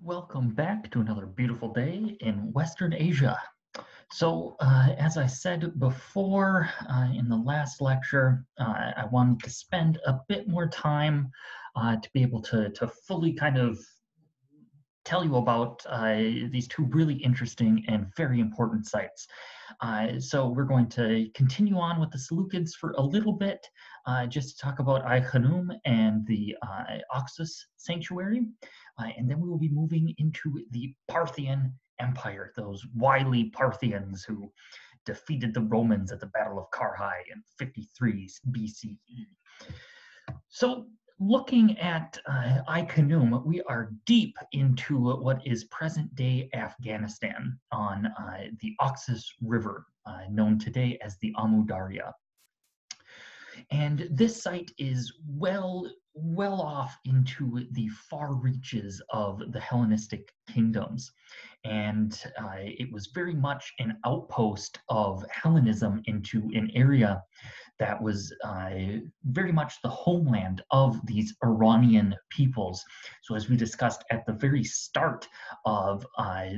Welcome back to another beautiful day in Western Asia. So, as I said before in the last lecture, I wanted to spend a bit more time to be able to fully kind of tell you about these two really interesting and very important sites. So we're going to continue on with the Seleukids for a little bit, just to talk about Ai-Khanum and the Oxus Sanctuary, and then we will be moving into the Parthian Empire, those wily Parthians who defeated the Romans at the Battle of Karhai in 53 BCE. So looking at Ai-Khanum, we are deep into what is present-day Afghanistan on the Oxus River, known today as the Amu Darya. And this site is well off into the far reaches of the Hellenistic kingdoms. And it was very much an outpost of Hellenism into an area that was very much the homeland of these Iranian peoples. So as we discussed at the very start of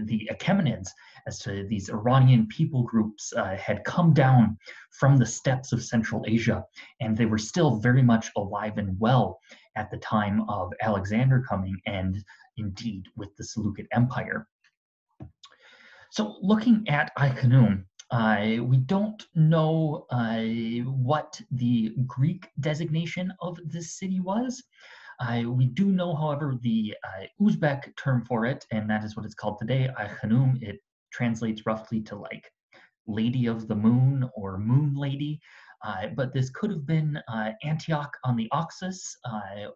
the Achaemenids, as to these Iranian people groups had come down from the steppes of Central Asia, and they were still very much alive and well at the time of Alexander coming, and indeed with the Seleukid Empire. So looking at Ai-Khanum, we don't know what the Greek designation of this city was. We do know, however, the Uzbek term for it, and that is what it's called today, Ai-Khanum. It translates roughly to like Lady of the Moon or Moon Lady, but this could have been Antioch on the Oxus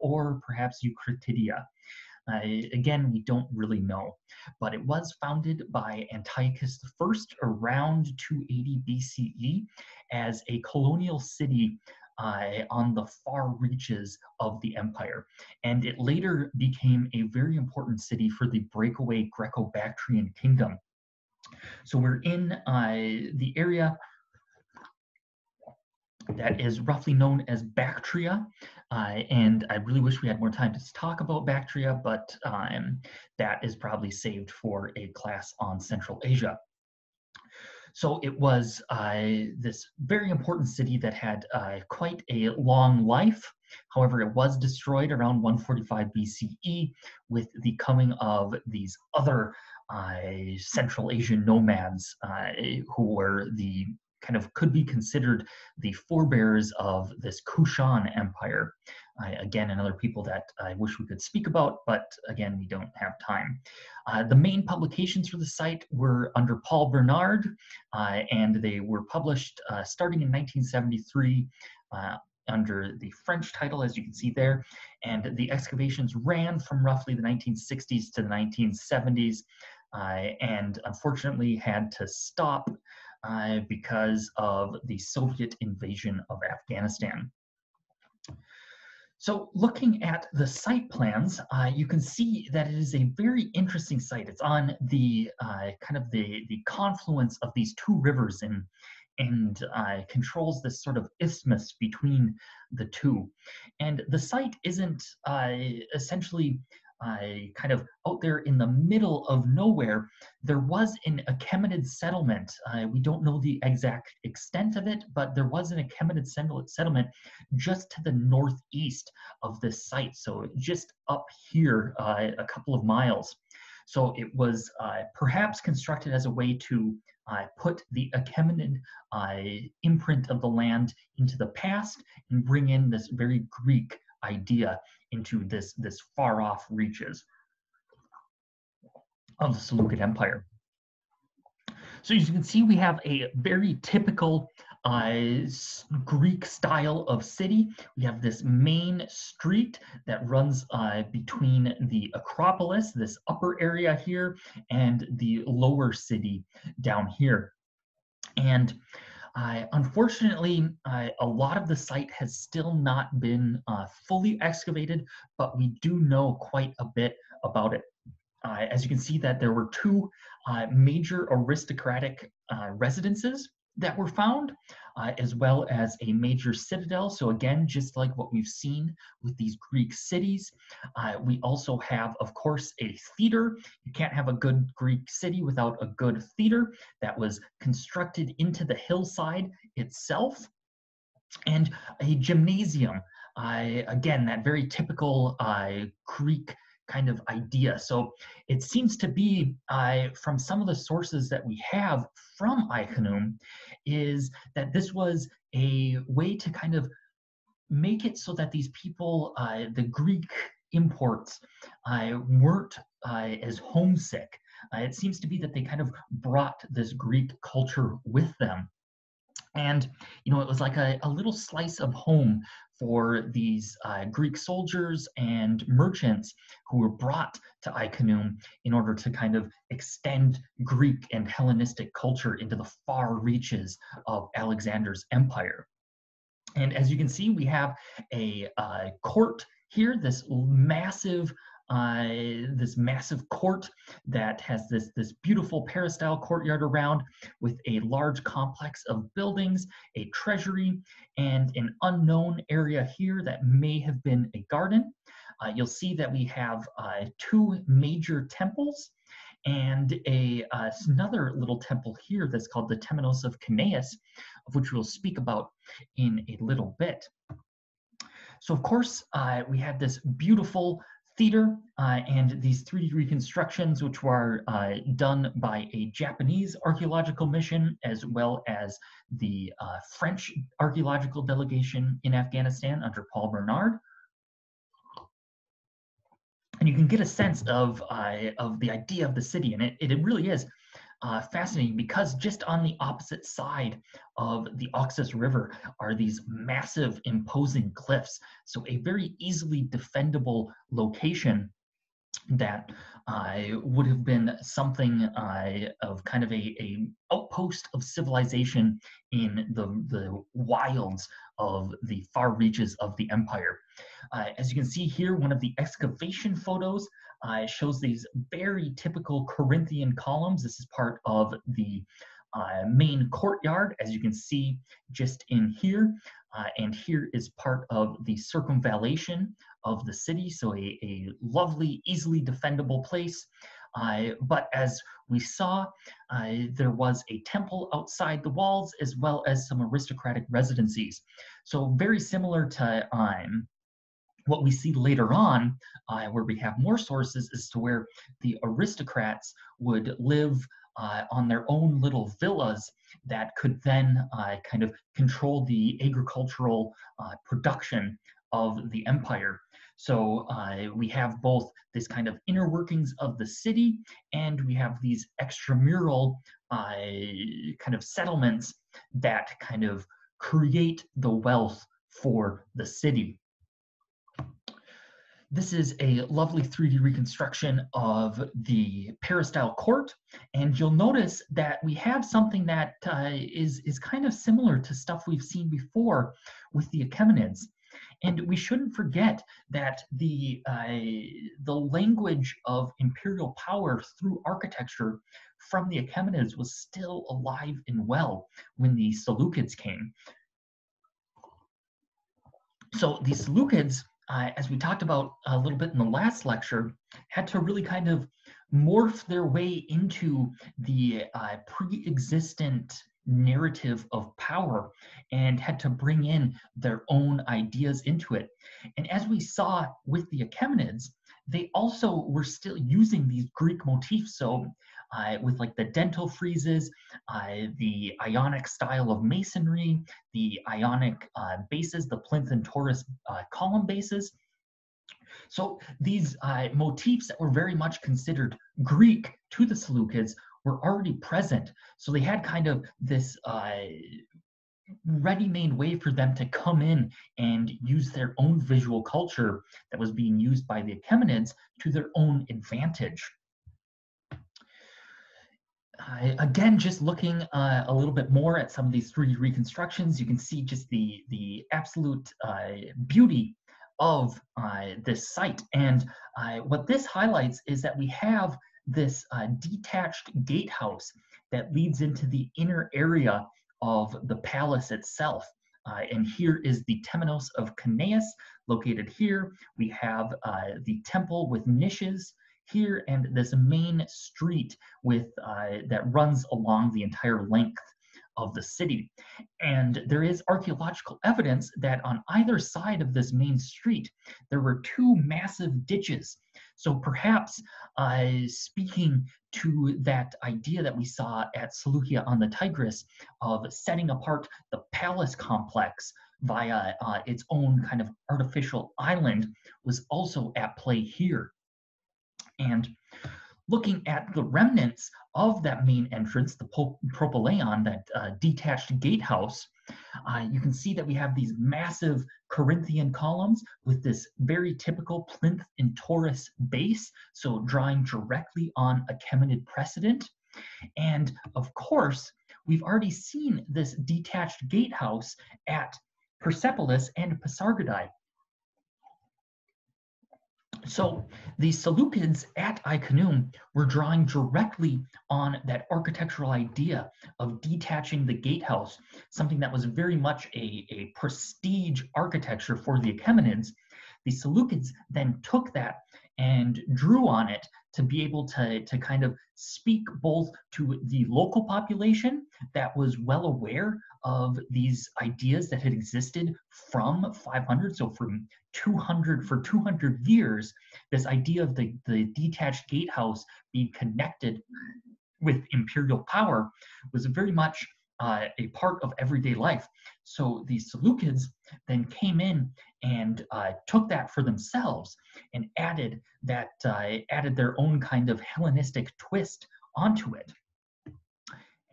or perhaps Eucratidia. Again, we don't really know, but it was founded by Antiochus I around 280 BCE as a colonial city on the far reaches of the empire. And it later became a very important city for the breakaway Greco-Bactrian kingdom. So we're in the area that is roughly known as Bactria, and I really wish we had more time to talk about Bactria, but that is probably saved for a class on Central Asia. So it was this very important city that had quite a long life. However, it was destroyed around 145 BCE with the coming of these other Central Asian nomads who were the kind of could be considered the forebears of this Kushan Empire. Again, another people that I wish we could speak about, but again, we don't have time. The main publications for the site were under Paul Bernard, and they were published starting in 1973 under the French title, as you can see there, and the excavations ran from roughly the 1960s to the 1970s, and unfortunately had to stop because of the Soviet invasion of Afghanistan. So looking at the site plans, you can see that it is a very interesting site. It's on the kind of the confluence of these two rivers and controls this sort of isthmus between the two. And the site isn't essentially kind of out there in the middle of nowhere. There was an Achaemenid settlement. We don't know the exact extent of it, but there was an Achaemenid settlement just to the northeast of this site. So just up here, a couple of miles. So it was perhaps constructed as a way to put the Achaemenid imprint of the land into the past and bring in this very Greek idea into this far off reaches of the Seleukid Empire. So as you can see, we have a very typical Greek style of city. We have this main street that runs between the Acropolis, this upper area here, and the lower city down here. And unfortunately, a lot of the site has still not been fully excavated, but we do know quite a bit about it. As you can see that there were two major aristocratic residences that were found. as well as a major citadel. So again, just like what we've seen with these Greek cities, we also have, of course, a theater. You can't have a good Greek city without a good theater that was constructed into the hillside itself, and a gymnasium. Again, that very typical Greek kind of idea. So it seems to be, from some of the sources that we have from Iconium, is that this was a way to kind of make it so that these people, the Greek imports, weren't as homesick. It seems to be that they kind of brought this Greek culture with them. And, you know, it was like a little slice of home for these Greek soldiers and merchants who were brought to Iconium in order to kind of extend Greek and Hellenistic culture into the far reaches of Alexander's empire. And as you can see, we have a court here, this massive court that has this beautiful peristyle courtyard around, with a large complex of buildings, a treasury, and an unknown area here that may have been a garden. You'll see that we have two major temples and another little temple here that's called the Temenos of CNES, of which we'll speak about in a little bit. So of course, we had this beautiful theater and these 3D reconstructions, which were done by a Japanese archaeological mission, as well as the French archaeological delegation in Afghanistan under Paul Bernard. And you can get a sense of the idea of the city, and it really is fascinating, because just on the opposite side of the Oxus River are these massive, imposing cliffs. So a very easily defendable location that would have been something of kind of a outpost of civilization in the wilds of the far reaches of the empire. As you can see here, one of the excavation photos shows these very typical Corinthian columns. This is part of the main courtyard, as you can see just in here. And here is part of the circumvallation of the city, so a lovely, easily defendable place. But as we saw, there was a temple outside the walls, as well as some aristocratic residencies. So very similar to what we see later on, where we have more sources, as to where the aristocrats would live on their own little villas that could then kind of control the agricultural production of the empire. So we have both this kind of inner workings of the city, and we have these extramural kind of settlements that kind of create the wealth for the city. This is a lovely 3D reconstruction of the peristyle court, and you'll notice that we have something that is kind of similar to stuff we've seen before with the Achaemenids. And we shouldn't forget that the language of imperial power through architecture from the Achaemenids was still alive and well when the Seleukids came. So the Seleukids, as we talked about a little bit in the last lecture, had to really kind of morph their way into the pre-existent narrative of power, and had to bring in their own ideas into it. And as we saw with the Achaemenids, they also were still using these Greek motifs. So with like the dental friezes, the Ionic style of masonry, the Ionic bases, the plinth and Taurus column bases. So these motifs that were very much considered Greek to the Seleukids were already present. So they had kind of this ready-made way for them to come in and use their own visual culture that was being used by the Achaemenids to their own advantage. Again, just looking a little bit more at some of these 3D reconstructions, you can see just the absolute beauty of this site. And what this highlights is that we have this detached gatehouse that leads into the inner area of the palace itself. And here is the temenos of CNES located here. We have the temple with niches here and this main street with that runs along the entire length of the city. And there is archaeological evidence that on either side of this main street, there were two massive ditches. So perhaps speaking to that idea that we saw at Seleucia on the Tigris of setting apart the palace complex via its own kind of artificial island was also at play here. And looking at the remnants of that main entrance, the propylaeon, that detached gatehouse, you can see that we have these massive Corinthian columns with this very typical plinth and torus base, so drawing directly on Achaemenid precedent. And of course, we've already seen this detached gatehouse at Persepolis and Pasargadae. So the Seleucids at Ai-Khanoum were drawing directly on that architectural idea of detaching the gatehouse, something that was very much a prestige architecture for the Achaemenids. The Seleucids then took that and drew on it to be able to kind of speak both to the local population that was well aware of these ideas that had existed from 500, so from 200 years, this idea of the detached gatehouse being connected with imperial power was very much a part of everyday life. So the Seleucids then came in and took that for themselves and added that added their own kind of Hellenistic twist onto it.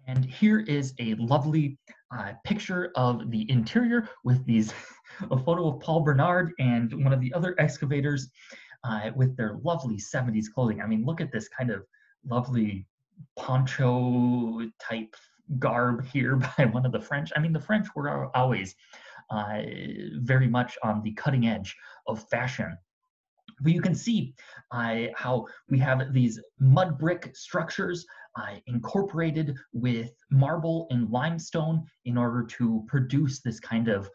And here is a lovely picture of the interior with these a photo of Paul Bernard and one of the other excavators with their lovely 70s clothing. I mean, look at this kind of lovely poncho type garb here by one of the French. I mean, the French were always very much on the cutting edge of fashion. But you can see how we have these mud brick structures incorporated with marble and limestone in order to produce this kind of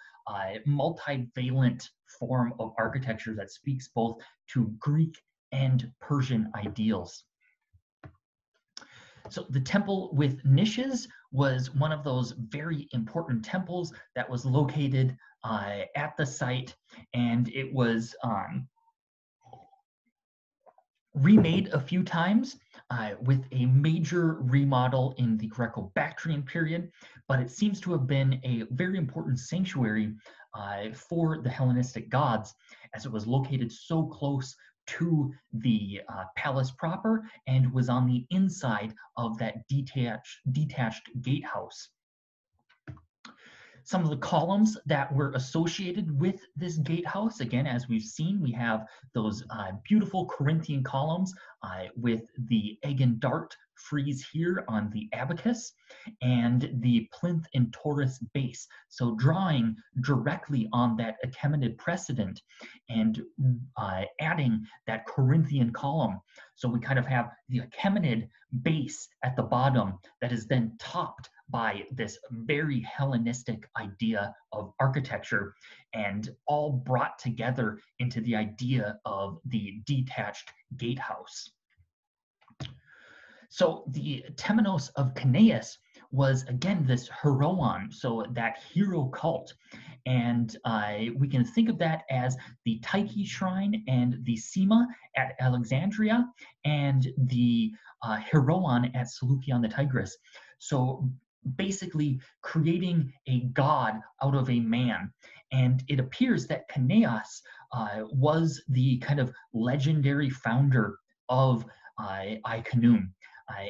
multivalent form of architecture that speaks both to Greek and Persian ideals. So the temple with niches was one of those very important temples that was located at the site, and it was remade a few times with a major remodel in the Greco-Bactrian period, but it seems to have been a very important sanctuary for the Hellenistic gods, as it was located so close to the palace proper and was on the inside of that detached gatehouse. Some of the columns that were associated with this gatehouse, again, as we've seen, we have those beautiful Corinthian columns with the egg and dart frieze here on the abacus and the plinth and torus base. So drawing directly on that Achaemenid precedent and adding that Corinthian column. So we kind of have the Achaemenid base at the bottom that is then topped by this very Hellenistic idea of architecture, and all brought together into the idea of the detached gatehouse. So the temenos of CNES was, again, this heroon, so that hero cult. And we can think of that as the Tyche shrine and the Sema at Alexandria and the heroon at Seleucia on the Tigris. So basically creating a god out of a man. And it appears that CNES was the kind of legendary founder of Ai-Khanoum.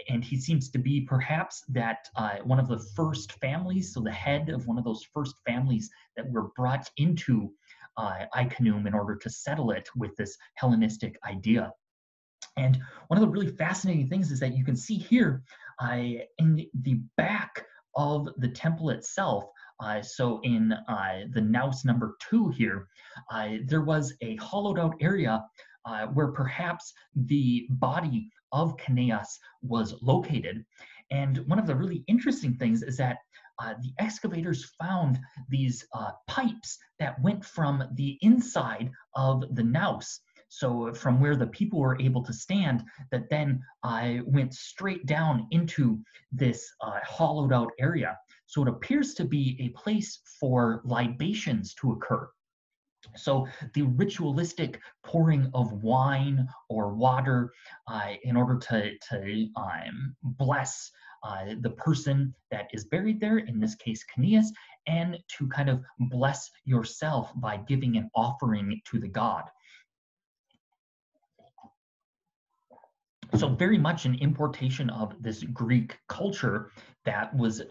And he seems to be perhaps that one of the first families, so the head of one of those first families that were brought into Ai-Khanoum in order to settle it with this Hellenistic idea. And one of the really fascinating things is that you can see here in the back of the temple itself, so in the naus number 2 here, there was a hollowed out area where perhaps the body of CNES was located. And one of the really interesting things is that the excavators found these pipes that went from the inside of the naus, so from where the people were able to stand, that then went straight down into this hollowed out area. So it appears to be a place for libations to occur. So the ritualistic pouring of wine or water in order to bless the person that is buried there, in this case CNES, and to kind of bless yourself by giving an offering to the god. So very much an importation of this Greek culture that was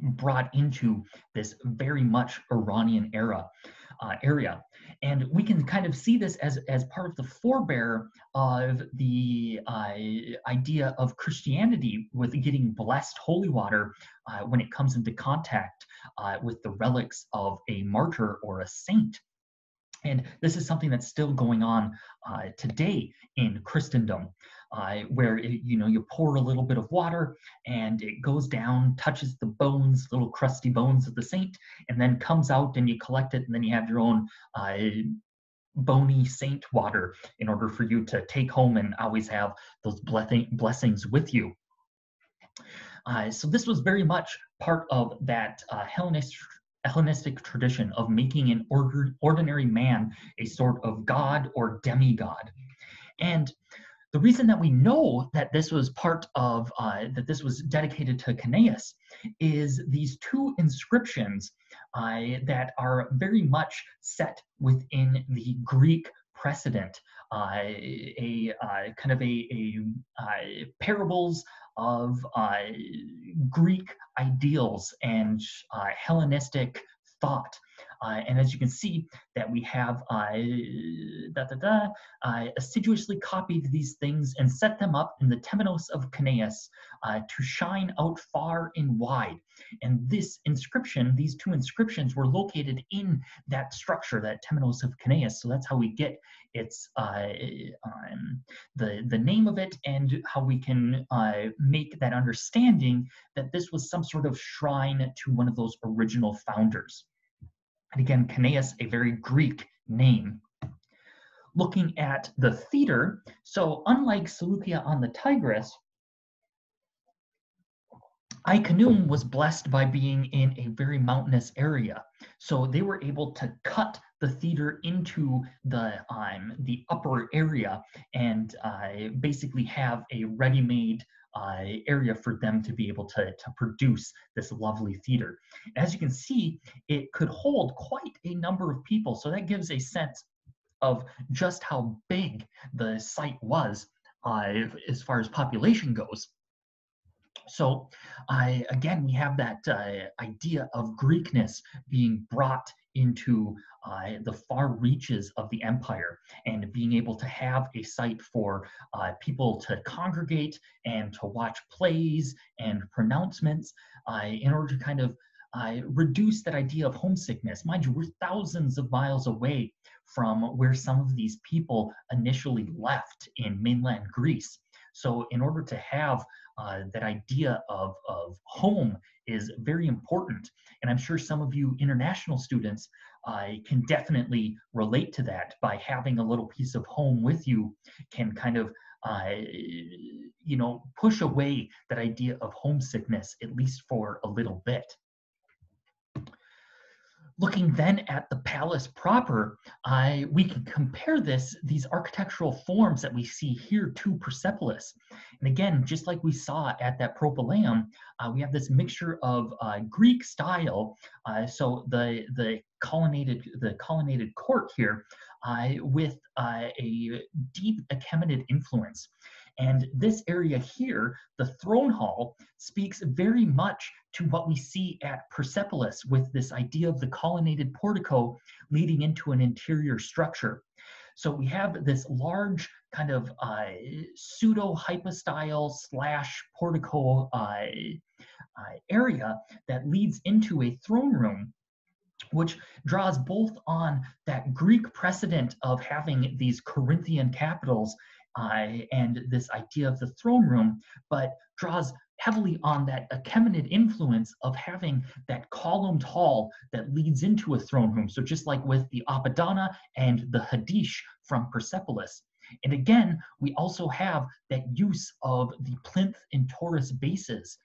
brought into this very much Iranian area. And we can kind of see this as part of the forebear of the idea of Christianity with getting blessed holy water when it comes into contact with the relics of a martyr or a saint. And this is something that's still going on today in Christendom, where you pour a little bit of water and it goes down, touches the bones, little crusty bones of the saint, and then comes out and you collect it, and then you have your own bony saint water in order for you to take home and always have those blessings with you. So this was very much part of that Hellenistic tradition of making an ordinary man a sort of god or demigod. And the reason that we know that this was part of, that this was dedicated to CNES is these two inscriptions that are very much set within the Greek precedent, kind of parables of Greek ideals and Hellenistic thought. And as you can see, that we have assiduously copied these things and set them up in the temenos of CNES to shine out far and wide. And this inscription, these two inscriptions, were located in that structure, that temenos of CNES. So that's how we get its the name of it, and how we can make that understanding that this was some sort of shrine to one of those original founders. And again, CNES, a very Greek name. Looking at the theater, so unlike Seleucia on the Tigris, Iconium was blessed by being in a very mountainous area. So they were able to cut the theater into the upper area and basically have a ready-made area for them to be able to produce this lovely theater. As you can see, it could hold quite a number of people. So that gives a sense of just how big the site was as far as population goes. So again, we have that idea of Greekness being brought into the far reaches of the empire, and being able to have a site for people to congregate and to watch plays and pronouncements in order to kind of reduce that idea of homesickness. Mind you, we're thousands of miles away from where some of these people initially left in mainland Greece. So in order to have that idea of home is very important. And I'm sure some of you international students can definitely relate to that. By having a little piece of home with you can kind of push away that idea of homesickness, at least for a little bit. Looking then at the palace proper, we can compare these architectural forms that we see here to Persepolis. And again, just like we saw at that Propylaeum, we have this mixture of Greek style, so the colonnaded court here, with a deep Achaemenid influence. And this area here, the throne hall, speaks very much to what we see at Persepolis, with this idea of the colonnaded portico leading into an interior structure. So we have this large kind of pseudo-hypostyle / portico area that leads into a throne room, which draws both on that Greek precedent of having these Corinthian capitals and this idea of the throne room, but draws heavily on that Achaemenid influence of having that columned hall that leads into a throne room. So just like with the Apadana and the Hadish from Persepolis. And again, we also have that use of the plinth and Taurus bases.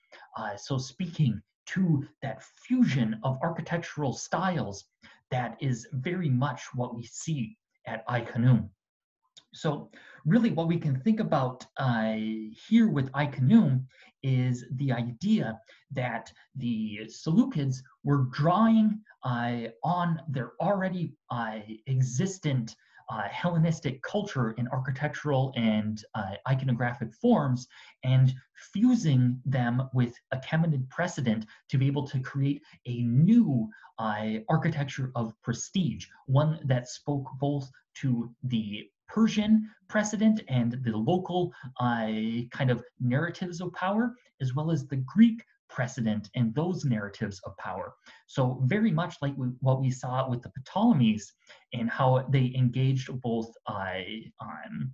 So speaking to that fusion of architectural styles that is very much what we see at Ai-Khanoum. So really what we can think about here with Ai-Khanoum is the idea that the Seleucids were drawing on their already existent Hellenistic culture in architectural and iconographic forms and fusing them with Achaemenid precedent to be able to create a new architecture of prestige, one that spoke both to the Persian precedent and the local kind of narratives of power, as well as the Greek precedent and those narratives of power. So very much like what we saw with the Ptolemies and how they engaged both on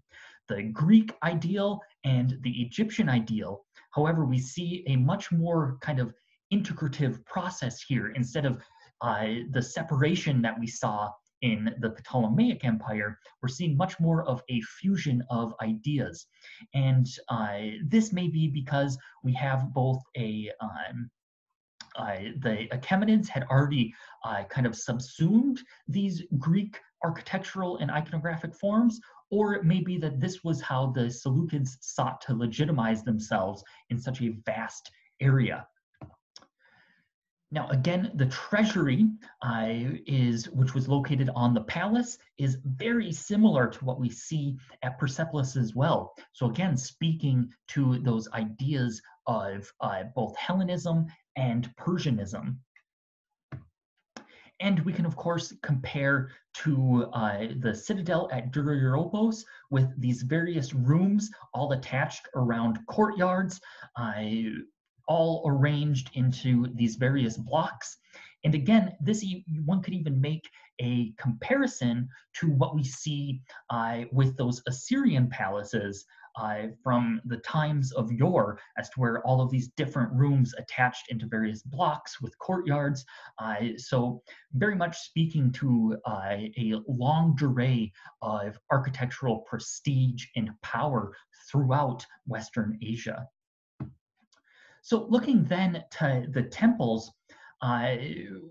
the Greek ideal and the Egyptian ideal. However, we see a much more kind of integrative process here instead of the separation that we saw in the Ptolemaic Empire. We're seeing much more of a fusion of ideas. And this may be because we have both the Achaemenids had already kind of subsumed these Greek architectural and iconographic forms, or it may be that this was how the Seleucids sought to legitimize themselves in such a vast area. Now, again, the treasury which was located on the palace, is very similar to what we see at Persepolis as well. So again, speaking to those ideas of both Hellenism and Persianism. And we can, of course, compare to the citadel at Duriopos with these various rooms all attached around courtyards, all arranged into these various blocks. And again, one could even make a comparison to what we see with those Assyrian palaces from the times of yore, as to where all of these different rooms attached into various blocks with courtyards. So very much speaking to a longue durée of architectural prestige and power throughout Western Asia. So looking then to the temples,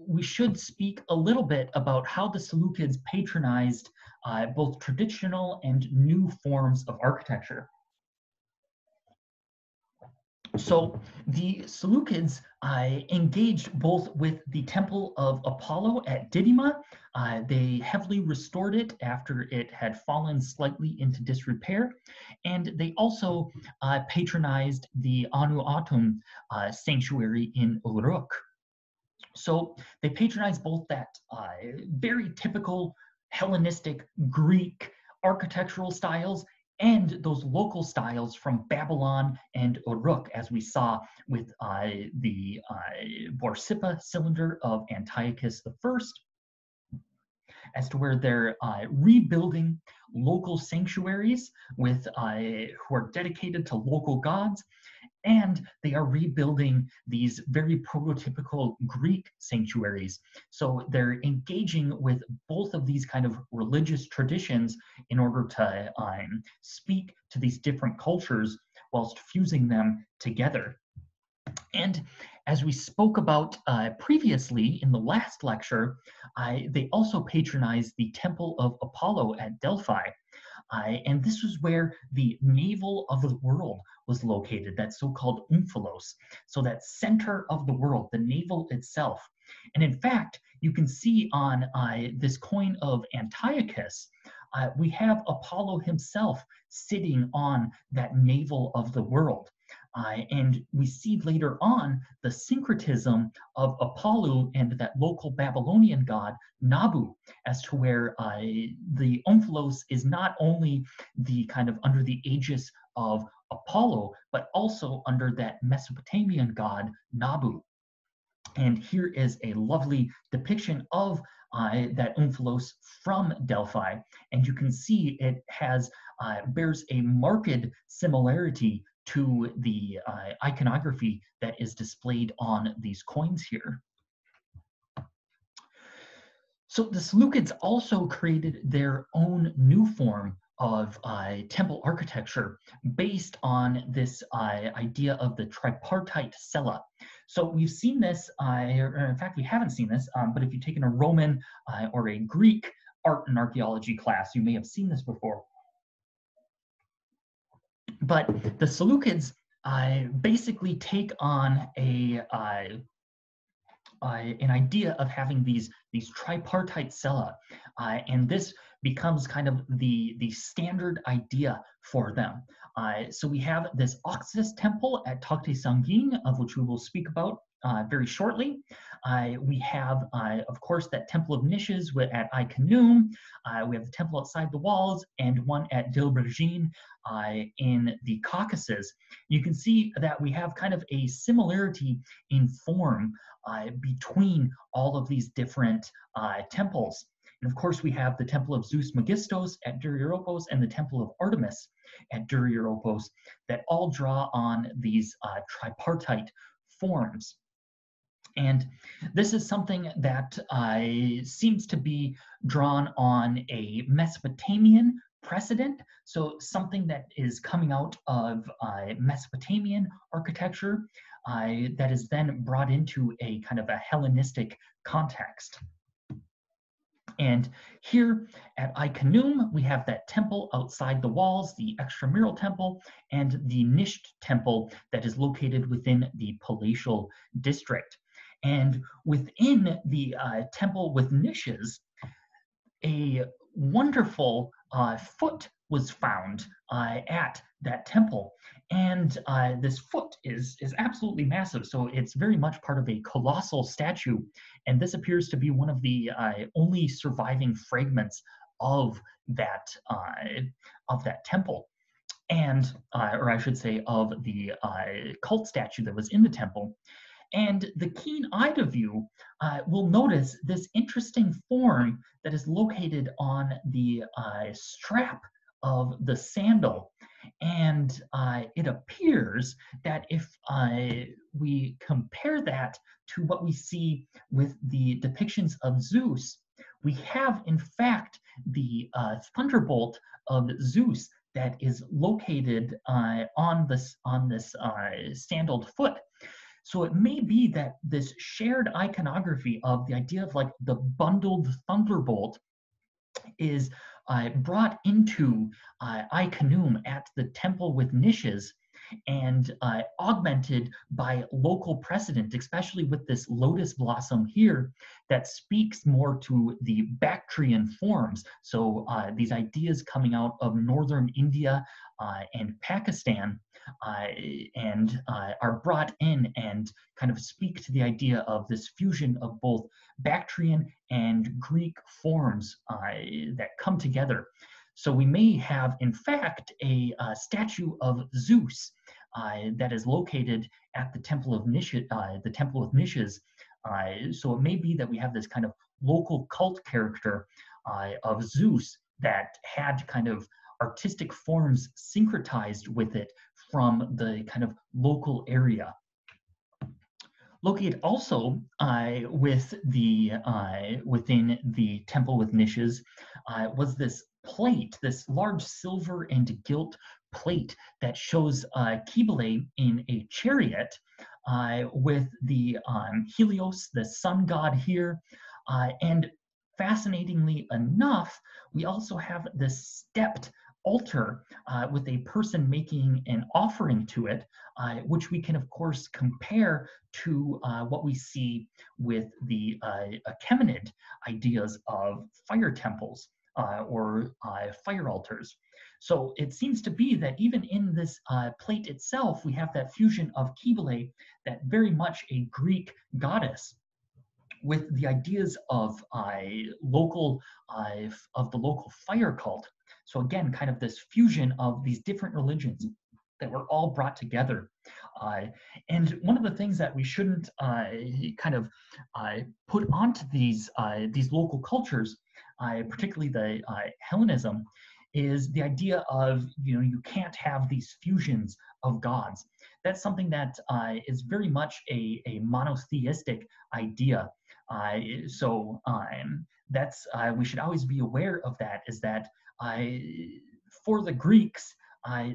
we should speak a little bit about how the Seleucids patronized both traditional and new forms of architecture. So the Seleucids engaged both with the Temple of Apollo at Didyma. They heavily restored it after it had fallen slightly into disrepair. And they also patronized the Anu Atum sanctuary in Uruk. So they patronized both that very typical Hellenistic Greek architectural styles and those local styles from Babylon and Uruk, as we saw with the Borsippa cylinder of Antiochus I, as to where they're rebuilding local sanctuaries with who are dedicated to local gods, and they are rebuilding these very prototypical Greek sanctuaries. So they're engaging with both of these kind of religious traditions in order to speak to these different cultures whilst fusing them together. And as we spoke about previously in the last lecture, they also patronized the Temple of Apollo at Delphi. And this was where the navel of the world was located, that so-called omphalos. So that center of the world, the navel itself. And in fact, you can see on this coin of Antiochus, we have Apollo himself sitting on that navel of the world. And we see later on the syncretism of Apollo and that local Babylonian god Nabu, as to where the omphalos is not only the kind of under the aegis of Apollo, but also under that Mesopotamian god Nabu. And here is a lovely depiction of that omphalos from Delphi. And you can see it bears a marked similarity to the iconography that is displayed on these coins here. So the Seleucids also created their own new form of temple architecture based on this idea of the tripartite cella. So we've seen this, or in fact we haven't seen this, but if you've taken a Roman or a Greek art and archaeology class, you may have seen this before. But the Seleucids basically take on an idea of having these tripartite cella, and this becomes kind of the standard idea for them. So we have this Oxus temple at Takht Sangin, of which we will speak about very shortly. We have, of course, that temple of niches at Ai-Khanoum. We have the temple outside the walls and one at Dilberjin in the Caucasus. You can see that we have kind of a similarity in form between all of these different temples. And of course, we have the Temple of Zeus Megistos at Dura Europos and the Temple of Artemis at Dura Europos that all draw on these tripartite forms. And this is something that seems to be drawn on a Mesopotamian precedent, so something that is coming out of Mesopotamian architecture that is then brought into a kind of a Hellenistic context. And here at Ai-Khanoum, we have that temple outside the walls, the extramural temple, and the niched temple that is located within the palatial district. And within the temple with niches, a wonderful foot was found at that temple. And this foot is absolutely massive. So it's very much part of a colossal statue. And this appears to be one of the only surviving fragments of that temple. And, or I should say, of the cult statue that was in the temple. And the keen-eyed of you will notice this interesting form that is located on the strap of the sandal. And it appears that if we compare that to what we see with the depictions of Zeus, we have, in fact, the thunderbolt of Zeus that is located on this sandaled foot. So it may be that this shared iconography of the idea of like the bundled thunderbolt is brought into Ai-Khanoum at the temple with niches and augmented by local precedent, especially with this lotus blossom here that speaks more to the Bactrian forms. So these ideas coming out of northern India and Pakistan and are brought in and kind of speak to the idea of this fusion of both Bactrian and Greek forms that come together. So we may have, in fact, a statue of Zeus that is located at the Temple of Niches, the Temple of Niches. So it may be that we have this kind of local cult character of Zeus that had kind of artistic forms syncretized with it from the kind of local area. Located also with the within the temple with niches was this plate, this large silver and gilt plate that shows Cybele in a chariot with the Helios, the sun god here, and fascinatingly enough, we also have this stepped altar with a person making an offering to it, which we can of course compare to what we see with the Achaemenid ideas of fire temples or fire altars. So it seems to be that even in this plate itself, we have that fusion of Cybele, that very much a Greek goddess, with the ideas of the local fire cult. So again, kind of this fusion of these different religions that were all brought together. And one of the things that we shouldn't kind of put onto these local cultures, particularly the Hellenism, is the idea of, you can't have these fusions of gods. That's something that is very much a monotheistic idea. So that's we should always be aware of that, is that for the Greeks,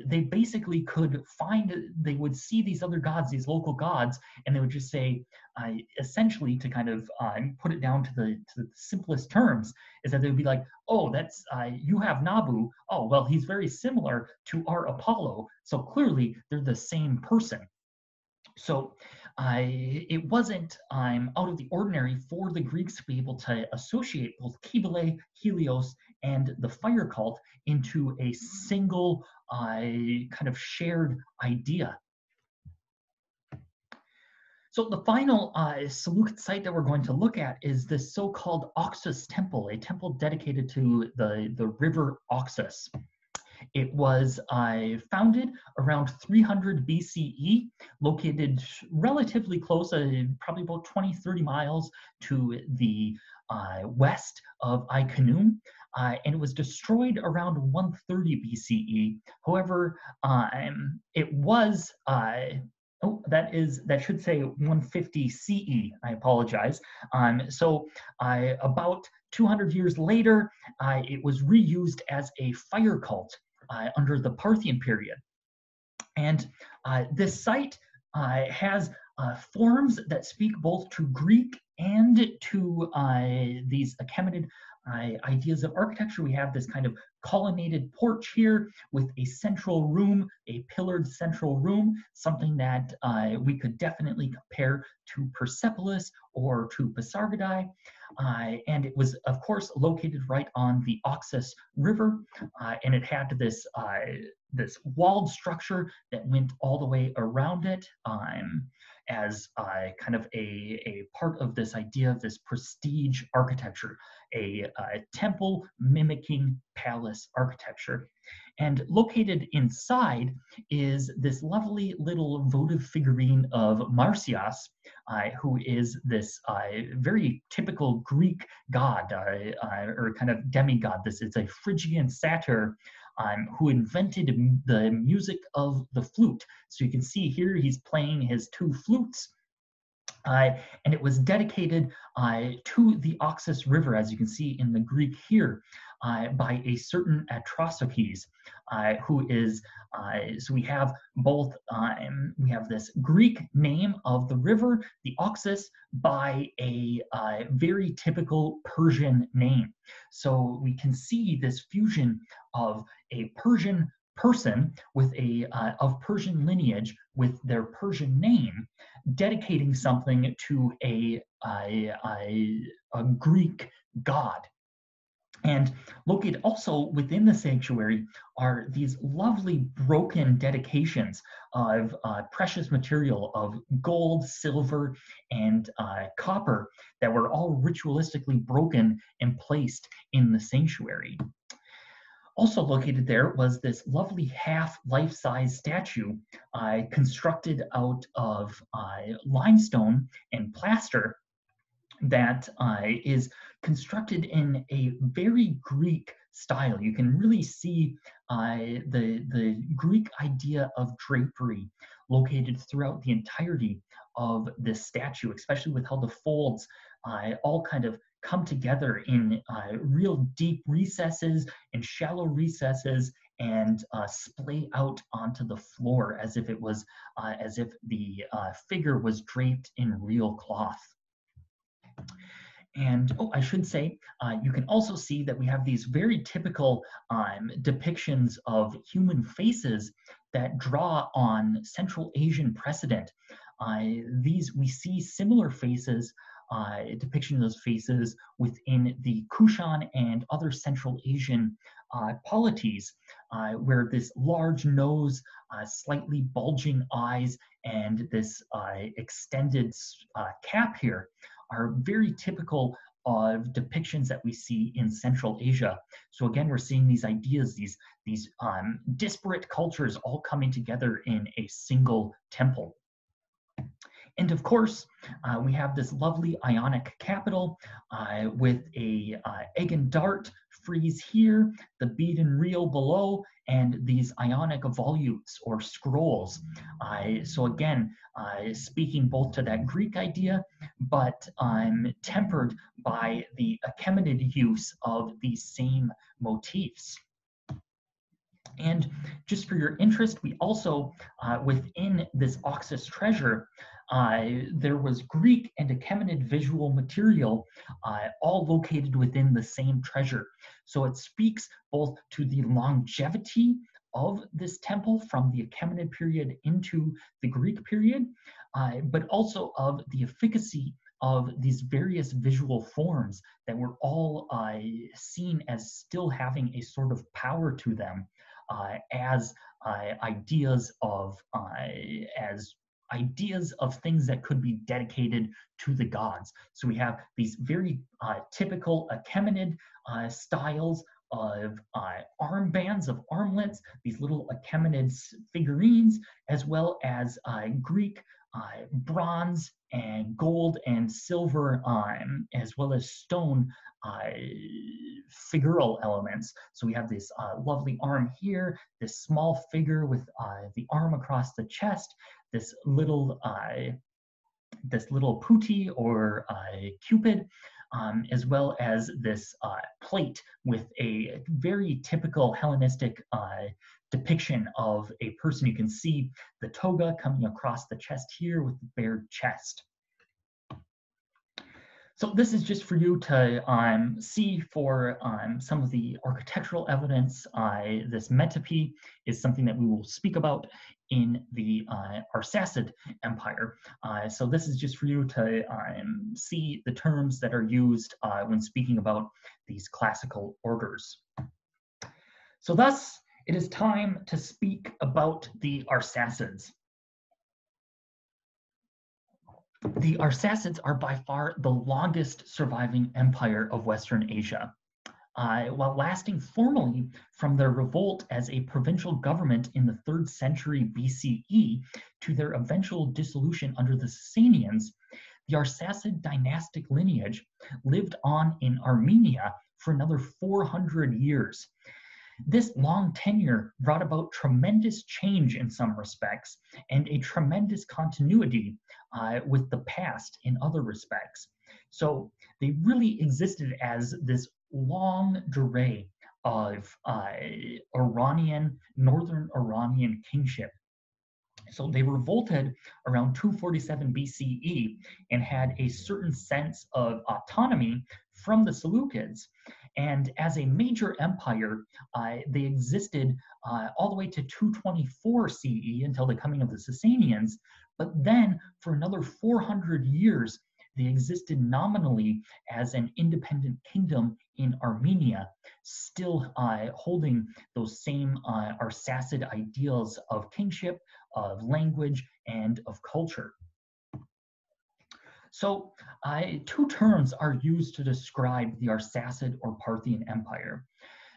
they basically could they would see these other gods, these local gods, and they would just say, essentially, to kind of put it down to the simplest terms, is that they would be like, oh, that's, you have Nabu, oh, well, he's very similar to our Apollo, so clearly they're the same person. So it wasn't out of the ordinary for the Greeks to be able to associate both Cybele, Helios, and the fire cult into a single kind of shared idea. So the final Seleukid site that we're going to look at is this so-called Oxus Temple, a temple dedicated to the river Oxus. It was founded around 300 BCE, located relatively close, probably about 20-30 miles to the west of Ai-Khanoum, and it was destroyed around 130 BCE. However, it was that should say 150 CE. I apologize. So about 200 years later, it was reused as a fire cult under the Parthian period. And this site has forms that speak both to Greek and to these Achaemenid ideas of architecture. We have this kind of colonnaded porch here with a central room, a pillared central room, something that we could definitely compare to Persepolis or to Pasargadae. And it was, of course, located right on the Oxus River, and it had this walled structure that went all the way around it as kind of a part of this idea of this prestige architecture, a temple mimicking palace architecture. And located inside is this lovely little votive figurine of Marsyas, who is this very typical Greek god, or kind of demigod. This is a Phrygian satyr who invented the music of the flute. So you can see here he's playing his two flutes. And it was dedicated to the Oxus River, as you can see in the Greek here, by a certain Atrosocles, who is, so we have both, we have this Greek name of the river, the Oxus, by a very typical Persian name. So we can see this fusion of a Persian person with of Persian lineage with their Persian name, dedicating something to a Greek god. And located also within the sanctuary are these lovely broken dedications of precious material of gold, silver, and copper that were all ritualistically broken and placed in the sanctuary. Also located there was this lovely half life-size statue constructed out of limestone and plaster that is constructed in a very Greek style. You can really see the Greek idea of drapery located throughout the entirety of this statue, especially with how the folds all kind of come together in real deep recesses and shallow recesses and splay out onto the floor as if it was, as if the figure was draped in real cloth. And oh, I should say, you can also see that we have these very typical depictions of human faces that draw on Central Asian precedent. We see similar faces, depiction of those faces within the Kushan and other Central Asian polities, where this large nose, slightly bulging eyes, and this extended cap here are very typical of depictions that we see in Central Asia. So again, we're seeing these ideas, these disparate cultures all coming together in a single temple. And of course, we have this lovely Ionic capital with a egg and dart frieze here, the bead and reel below, and these Ionic volutes or scrolls. So again, speaking both to that Greek idea, but tempered by the Achaemenid use of these same motifs. And just for your interest, we also, within this Oxus treasure, there was Greek and Achaemenid visual material all located within the same treasure. So it speaks both to the longevity of this temple from the Achaemenid period into the Greek period, but also of the efficacy of these various visual forms that were all seen as still having a sort of power to them. As ideas of things that could be dedicated to the gods. So we have these very typical Achaemenid styles of armbands, of armlets, these little Achaemenid figurines, as well as Greek bronze and gold and silver, as well as stone figural elements. So we have this lovely arm here, this small figure with the arm across the chest, this little putti or cupid, as well as this plate with a very typical Hellenistic depiction of a person. You can see the toga coming across the chest here with the bare chest. So this is just for you to see for some of the architectural evidence. This metope is something that we will speak about in the Arsacid Empire. So this is just for you to see the terms that are used when speaking about these classical orders. So thus, it is time to speak about the Arsacids. The Arsacids are by far the longest surviving empire of Western Asia. While lasting formally from their revolt as a provincial government in the 3rd century BCE to their eventual dissolution under the Sasanians, the Arsacid dynastic lineage lived on in Armenia for another 400 years. This long tenure brought about tremendous change in some respects and a tremendous continuity with the past in other respects. So they really existed as this long durée of northern Iranian kingship. So they revolted around 247 BCE and had a certain sense of autonomy from the Seleukids. And as a major empire, they existed all the way to 224 CE until the coming of the Sasanians. But then for another 400 years, they existed nominally as an independent kingdom in Armenia, still holding those same Arsacid ideals of kingship, of language, and of culture. So two terms are used to describe the Arsacid or Parthian Empire.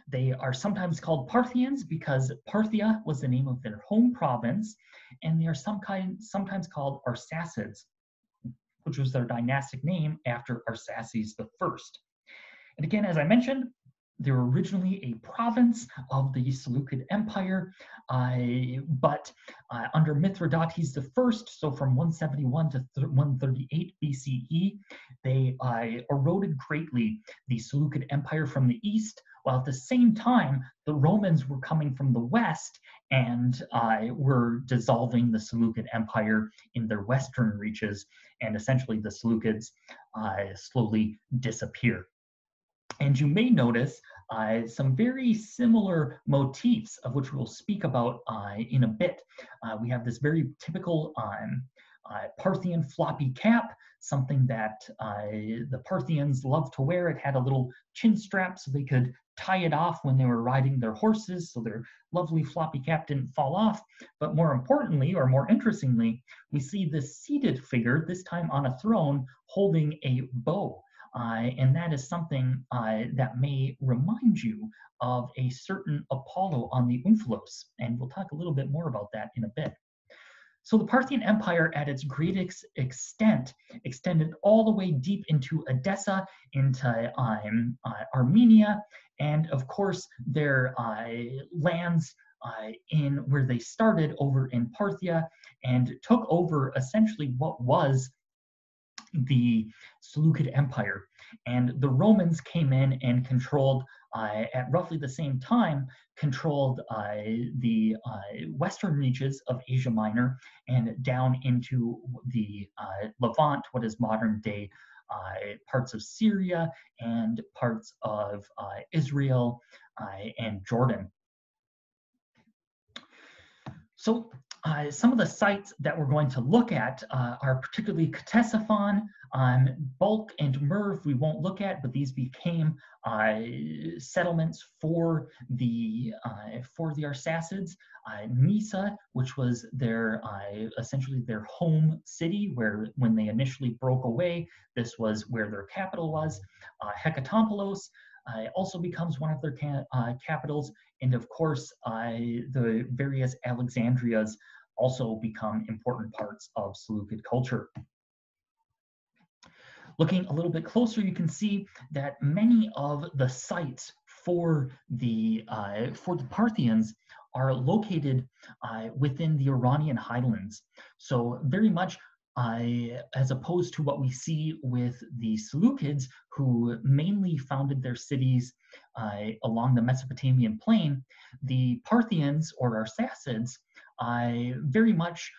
They are sometimes called Parthians because Parthia was the name of their home province, and they are sometimes called Arsacids, which was their dynastic name after Arsaces I. And again, as I mentioned, they were originally a province of the Seleukid Empire, but under Mithridates I, so from 171 to 138 BCE, they eroded greatly the Seleukid Empire from the east, while at the same time, the Romans were coming from the west and were dissolving the Seleukid Empire in their western reaches, and essentially the Seleukids slowly disappear. And you may notice some very similar motifs, of which we'll speak about in a bit. We have this very typical Parthian floppy cap, something that the Parthians loved to wear. It had a little chin strap so they could tie it off when they were riding their horses, so their lovely floppy cap didn't fall off. But more importantly, or more interestingly, we see this seated figure, this time on a throne, holding a bow. And that is something that may remind you of a certain Apollo on the Omphalos, and we'll talk a little bit more about that in a bit. So the Parthian Empire at its greatest extent extended all the way deep into Edessa, into Armenia, and of course their lands in where they started over in Parthia and took over essentially what was the Seleukid Empire. And the Romans came in and controlled, at roughly the same time, controlled the western reaches of Asia Minor and down into the Levant, what is modern day parts of Syria and parts of Israel and Jordan. So some of the sites that we're going to look at are particularly Ctesiphon, Bulk, and Merv we won't look at, but these became settlements for the Arsacids. Nisa, which was their essentially their home city, where when they initially broke away, this was where their capital was. Hecatompylos also becomes one of their capitals, and of course, the various Alexandrias also become important parts of Seleukid culture. Looking a little bit closer, you can see that many of the sites for the Parthians are located within the Iranian highlands. So very much as opposed to what we see with the Seleucids, who mainly founded their cities along the Mesopotamian plain, the Parthians or Arsacids very much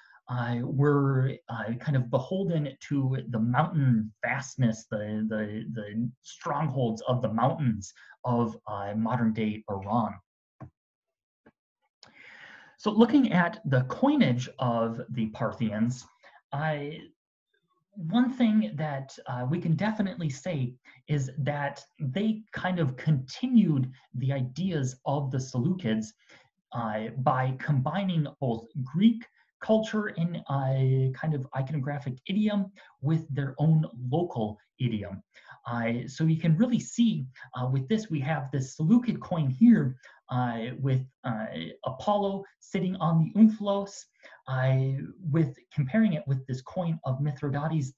were kind of beholden to the mountain vastness, the strongholds of the mountains of modern day Iran. So looking at the coinage of the Parthians, one thing that we can definitely say is that they kind of continued the ideas of the Seleucids by combining both Greek culture in a kind of iconographic idiom with their own local idiom. So you can really see with this, we have this Seleukid coin here with Apollo sitting on the Omphalos, with comparing it with this coin of Mithridates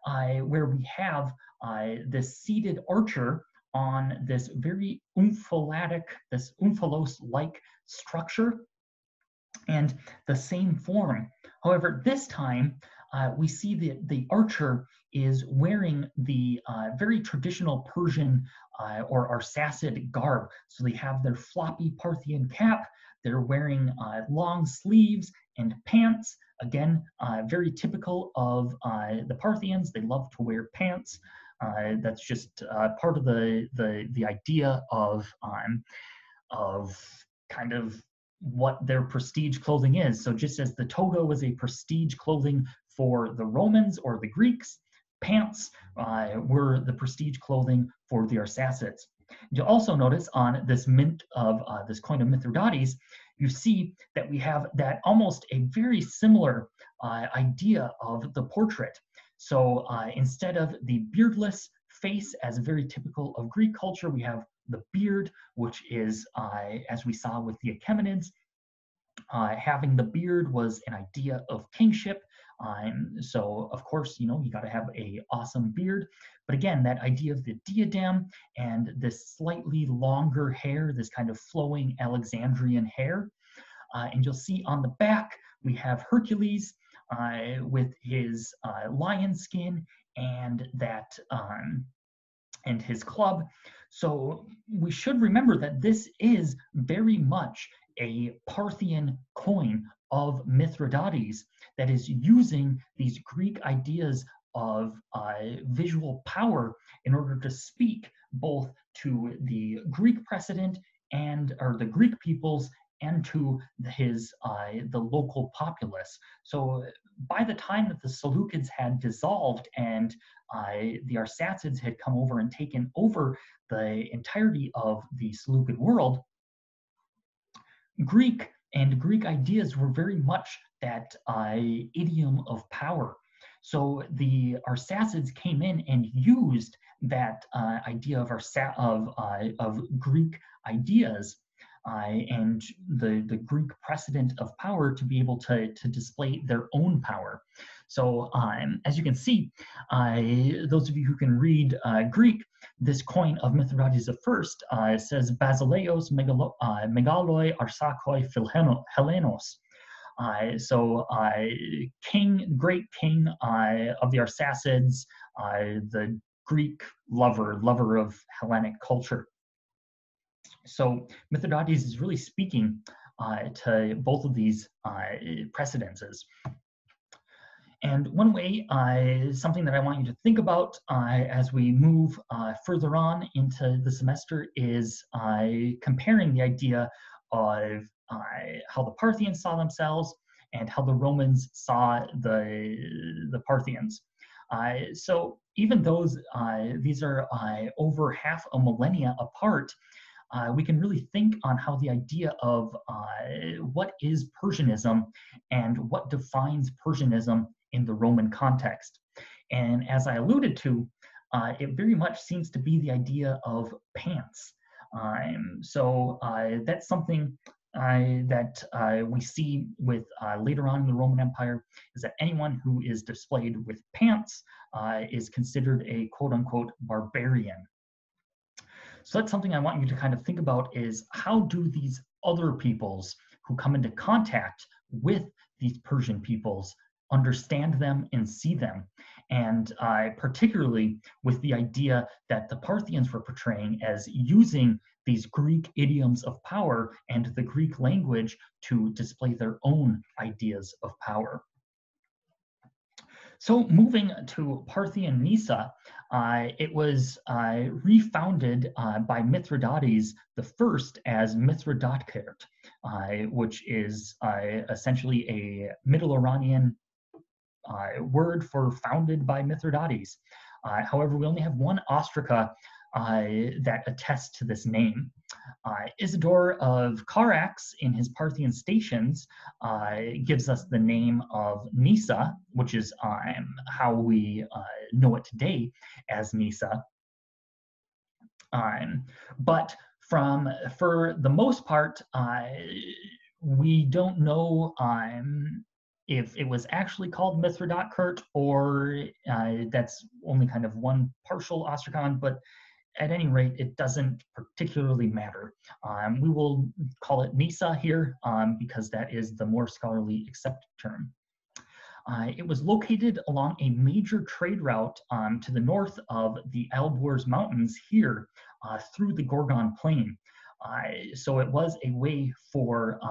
I, where we have this seated archer on this very this Omphalos-like structure and the same form. However, this time we see that the archer is wearing the very traditional Persian or Arsacid garb. So they have their floppy Parthian cap, they're wearing long sleeves and pants. Again, very typical of the Parthians. They love to wear pants. That's just part of the idea of kind of what their prestige clothing is. So just as the toga was a prestige clothing for the Romans or the Greeks, pants were the prestige clothing for the Arsacids. You'll also notice on this mint of this coin of Mithridates, you see that we have that almost a very similar idea of the portrait. So instead of the beardless face as very typical of Greek culture, we have the beard, which is, as we saw with the Achaemenids, having the beard was an idea of kingship. So of course, you got to have a awesome beard. But again, that idea of the diadem and this slightly longer hair, this kind of flowing Alexandrian hair. And you'll see on the back, we have Hercules with his lion skin and that and his club. So we should remember that this is very much a Parthian coin of Mithridates that is using these Greek ideas of visual power in order to speak both to the Greek precedent or the Greek peoples and to the local populace. So by the time that the Seleucids had dissolved and the Arsacids had come over and taken over the entirety of the Seleukid world, Greek ideas were very much that idiom of power. So the Arsacids came in and used that idea of Greek ideas and the Greek precedent of power to be able to display their own power. So as you can see, those of you who can read Greek, this coin of Mithridates I says Basileos megaloi arsakoi Helenos. So great king of the Arsacids, the Greek lover of Hellenic culture. So Mithridates is really speaking to both of these precedences. And one way, something that I want you to think about as we move further on into the semester is comparing the idea of how the Parthians saw themselves and how the Romans saw the Parthians. So even though these are over half a millennia apart, we can really think on how the idea of what is Persianism and what defines Persianism in the Roman context. And as I alluded to, it very much seems to be the idea of pants. So that's something that we see with later on in the Roman Empire, is that anyone who is displayed with pants is considered a quote-unquote barbarian. So that's something I want you to kind of think about, is how do these other peoples who come into contact with these Persian peoples understand them and see them? And particularly with the idea that the Parthians were portraying as using these Greek idioms of power and the Greek language to display their own ideas of power. So moving to Parthian Nisa, it was refounded by Mithridates I as Mithridatkert, which is essentially a Middle Iranian word for founded by Mithridates. However, we only have one ostraca that attests to this name. Isidore of Carax, in his Parthian Stations, gives us the name of Nisa, which is how we know it today as Nisa. But for the most part, we don't know if it was actually called Mithridatkert or that's only kind of one partial ostracon, but at any rate, it doesn't particularly matter. We will call it Nisa here because that is the more scholarly accepted term. It was located along a major trade route to the north of the Alborz Mountains here through the Gorgon Plain. So it was a way for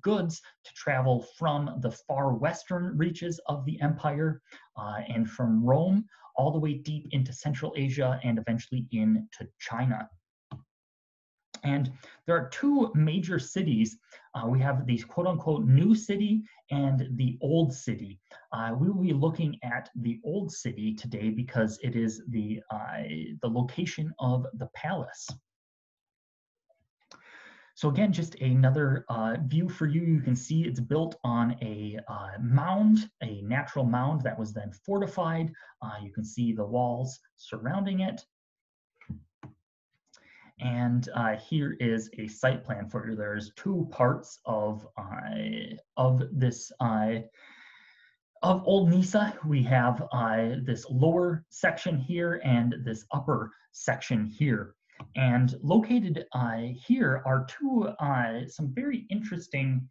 goods to travel from the far western reaches of the empire and from Rome all the way deep into Central Asia and eventually into China. And there are two major cities. We have the quote-unquote new city and the old city. We will be looking at the old city today because it is the location of the palace. So again, just another view for you. You can see it's built on a mound, a natural mound that was then fortified. You can see the walls surrounding it. And here is a site plan for you. There's two parts of this of Old Nisa. We have this lower section here and this upper section here. And located here are some very interesting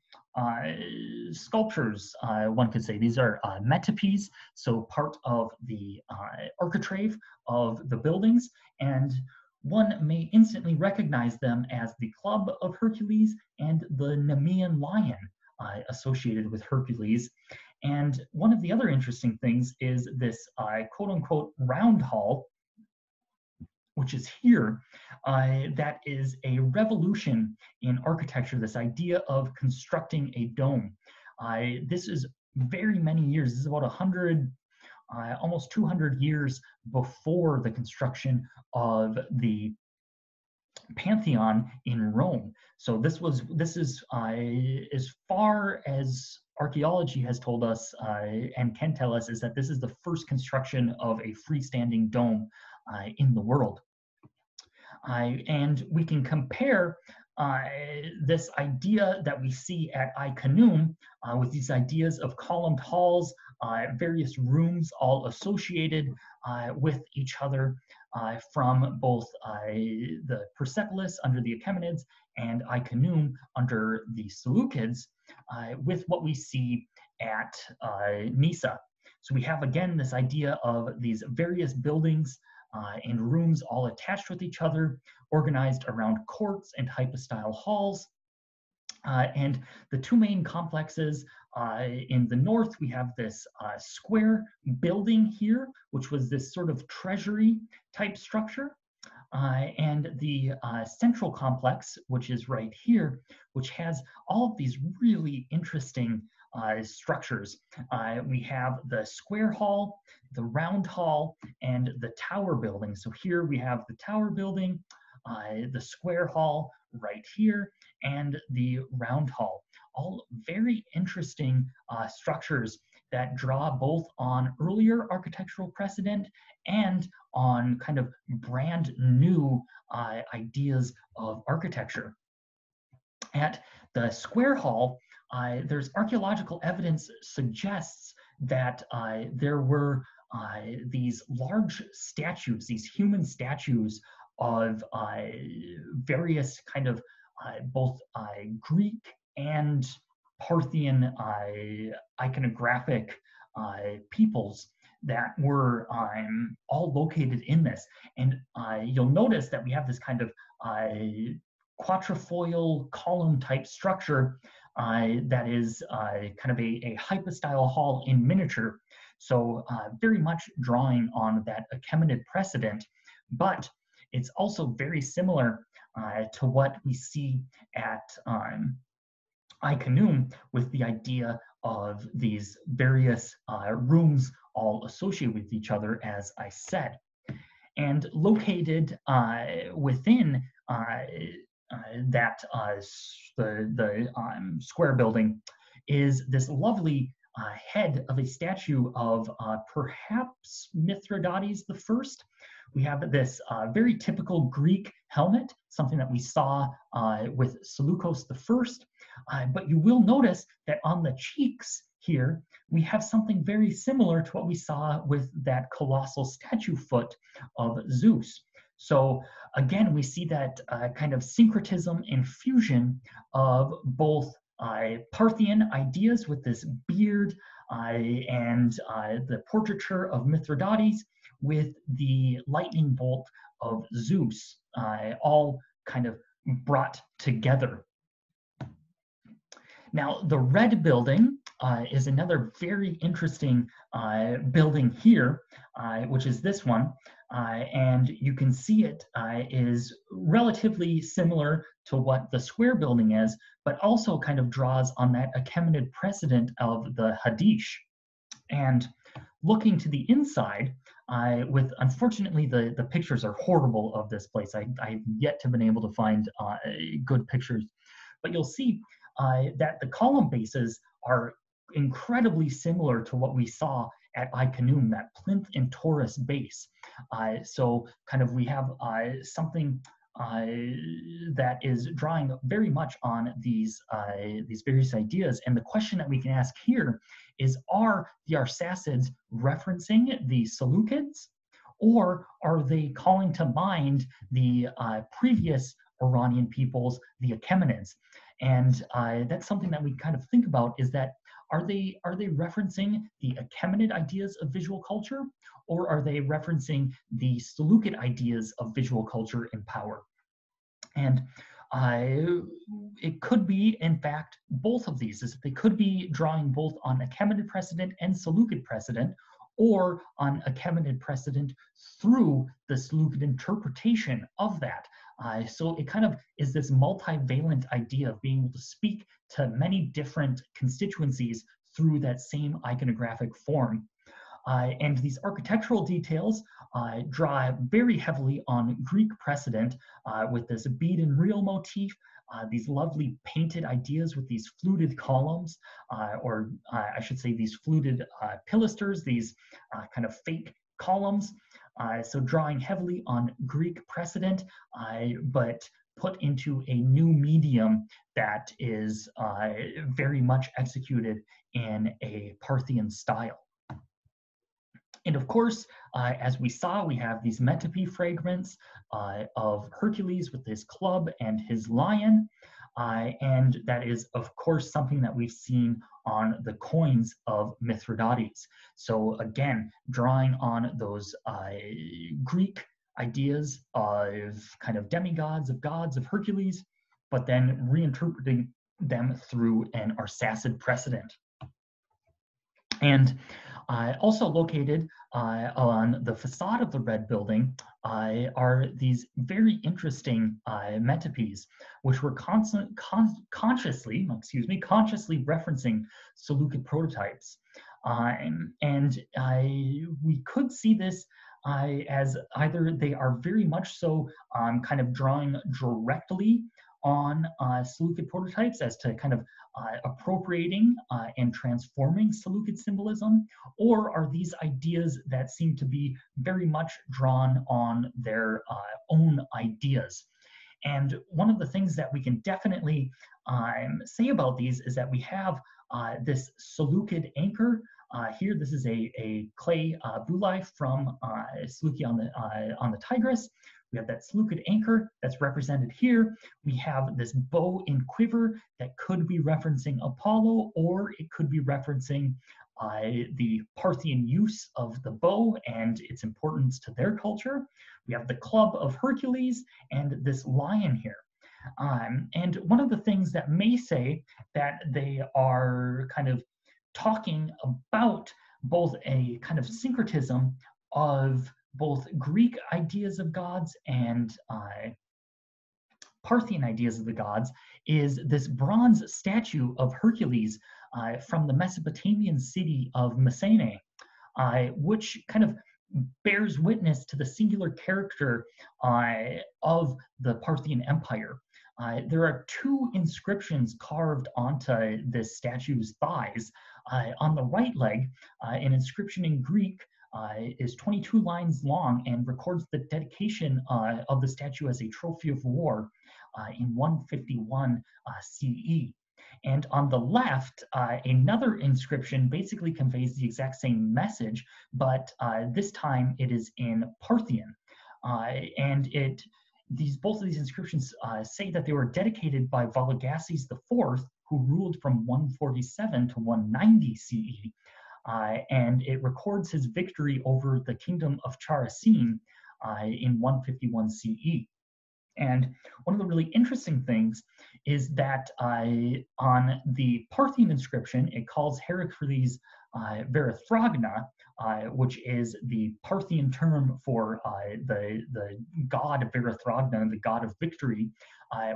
sculptures, one could say. These are metopes, so part of the architrave of the buildings, and one may instantly recognize them as the Club of Hercules and the Nemean lion associated with Hercules. And one of the other interesting things is this quote-unquote round hall, which is here, that is a revolution in architecture, this idea of constructing a dome. This is very many years, this is about 100, almost 200 years before the construction of the Pantheon in Rome. So this is as far as archaeology has told us and can tell us, is that this is the first construction of a freestanding dome in the world. And we can compare this idea that we see at Ai-Khanoum with these ideas of columned halls, various rooms all associated with each other from both the Persepolis under the Achaemenids and Ai-Khanoum under the Seleucids, with what we see at Nisa. So we have again this idea of these various buildings and rooms all attached with each other, organized around courts and hypostyle halls. And the two main complexes in the north, we have this square building here, which was this sort of treasury type structure. And the central complex, which is right here, which has all of these really interesting structures. We have the square hall, the round hall, and the tower building. So here we have the tower building, the square hall right here, and the round hall. All very interesting structures that draw both on earlier architectural precedent and on kind of brand new ideas of architecture. At the square hall, there's archaeological evidence suggests that there were these large statues, these human statues of various kind of both Greek and Parthian iconographic peoples that were all located in this. And you'll notice that we have this kind of quatrefoil column type structure that is kind of a hypostyle hall in miniature. So very much drawing on that Achaemenid precedent, but it's also very similar to what we see at Ai-Khanoum with the idea of these various rooms all associated with each other, as I said. And located within that the square building is this lovely head of a statue of perhaps Mithridates the First. We have this very typical Greek helmet, something that we saw with Seleukos the First. But you will notice that on the cheeks here, we have something very similar to what we saw with that colossal statue foot of Zeus. So again, we see that kind of syncretism and fusion of both Parthian ideas with this beard and the portraiture of Mithridates with the lightning bolt of Zeus, all kind of brought together. Now, the red building is another very interesting building here, which is this one. And you can see it is relatively similar to what the square building is, but also kind of draws on that Achaemenid precedent of the Hadish. And looking to the inside, with unfortunately the pictures are horrible of this place. I've yet to been able to find good pictures, but you'll see that the column bases are incredibly similar to what we saw at Ai-Khanoum, that plinth and Taurus base. So kind of we have something that is drawing very much on these various ideas. And the question that we can ask here is, are the Arsacids referencing the Seleucids, or are they calling to mind the previous Iranian peoples, the Achaemenids? And that's something that we kind of think about, is that are they referencing the Achaemenid ideas of visual culture, or are they referencing the Seleukid ideas of visual culture and power? And it could be, in fact, both of these. They could be drawing both on Achaemenid precedent and Seleukid precedent, or on Achaemenid precedent through the Seleukid interpretation of that. So it kind of is this multivalent idea of being able to speak to many different constituencies through that same iconographic form. And these architectural details draw very heavily on Greek precedent with this bead and reel motif, these lovely painted ideas with these fluted columns, or I should say these fluted pilasters, these kind of fake columns. So drawing heavily on Greek precedent, but put into a new medium that is very much executed in a Parthian style. And of course, as we saw, we have these metope fragments of Hercules with his club and his lion. And that is, of course, something that we've seen on the coins of Mithridates. So again, drawing on those Greek ideas of kind of demigods, of gods, of Hercules, but then reinterpreting them through an Arsacid precedent. And also located on the facade of the Red Building are these very interesting metopes, which were consciously referencing Seleukid prototypes. And we could see this as either they are very much so kind of drawing directly on Seleukid prototypes as to kind of appropriating and transforming Seleukid symbolism, or are these ideas that seem to be very much drawn on their own ideas? And one of the things that we can definitely say about these is that we have this Seleukid anchor. Here, this is a clay boulai from Seleucia on the Tigris. We have that Seleukid anchor that's represented here. We have this bow and quiver that could be referencing Apollo, or it could be referencing the Parthian use of the bow and its importance to their culture. We have the club of Hercules and this lion here. And one of the things that may say that they are kind of talking about both a kind of syncretism of both Greek ideas of gods and Parthian ideas of the gods is this bronze statue of Hercules from the Mesopotamian city of Mycenae, which kind of bears witness to the singular character of the Parthian Empire. There are two inscriptions carved onto this statue's thighs. On the right leg, an inscription in Greek is 22 lines long and records the dedication of the statue as a trophy of war in 151 CE. And on the left, another inscription basically conveys the exact same message, but this time it is in Parthian. And both of these inscriptions say that they were dedicated by Vologases IV, who ruled from 147 to 190 CE. And it records his victory over the kingdom of Charasin in 151 CE. And one of the really interesting things is that on the Parthian inscription, it calls Heracles Verathragna, which is the Parthian term for the god Verathragna, the god of victory,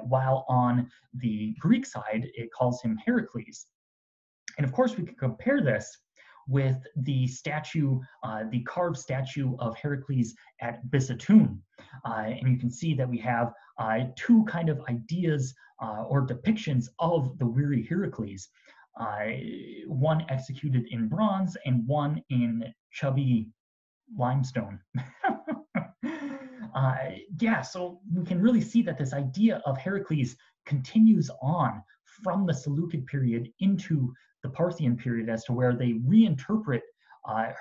while on the Greek side, it calls him Heracles. And of course, we can compare this with the statue, the carved statue of Heracles at Bisatoon. And you can see that we have two kind of ideas or depictions of the weary Heracles, one executed in bronze and one in chubby limestone. Yeah, so we can really see that this idea of Heracles continues on from the Seleukid period into the Parthian period as to where they reinterpret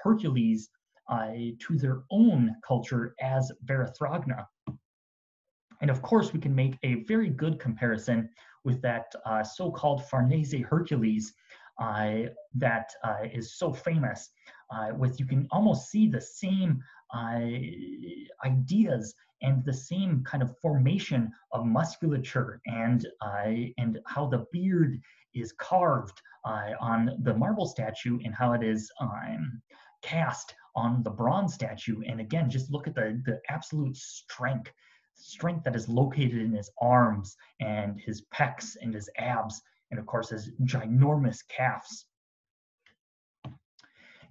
Hercules to their own culture as Verathragna. And of course, we can make a very good comparison with that so-called Farnese Hercules that is so famous. You can almost see the same ideas and the same kind of formation of musculature and how the beard is carved on the marble statue and how it is cast on the bronze statue. And again, just look at the absolute strength that is located in his arms and his pecs and his abs, and of course his ginormous calves.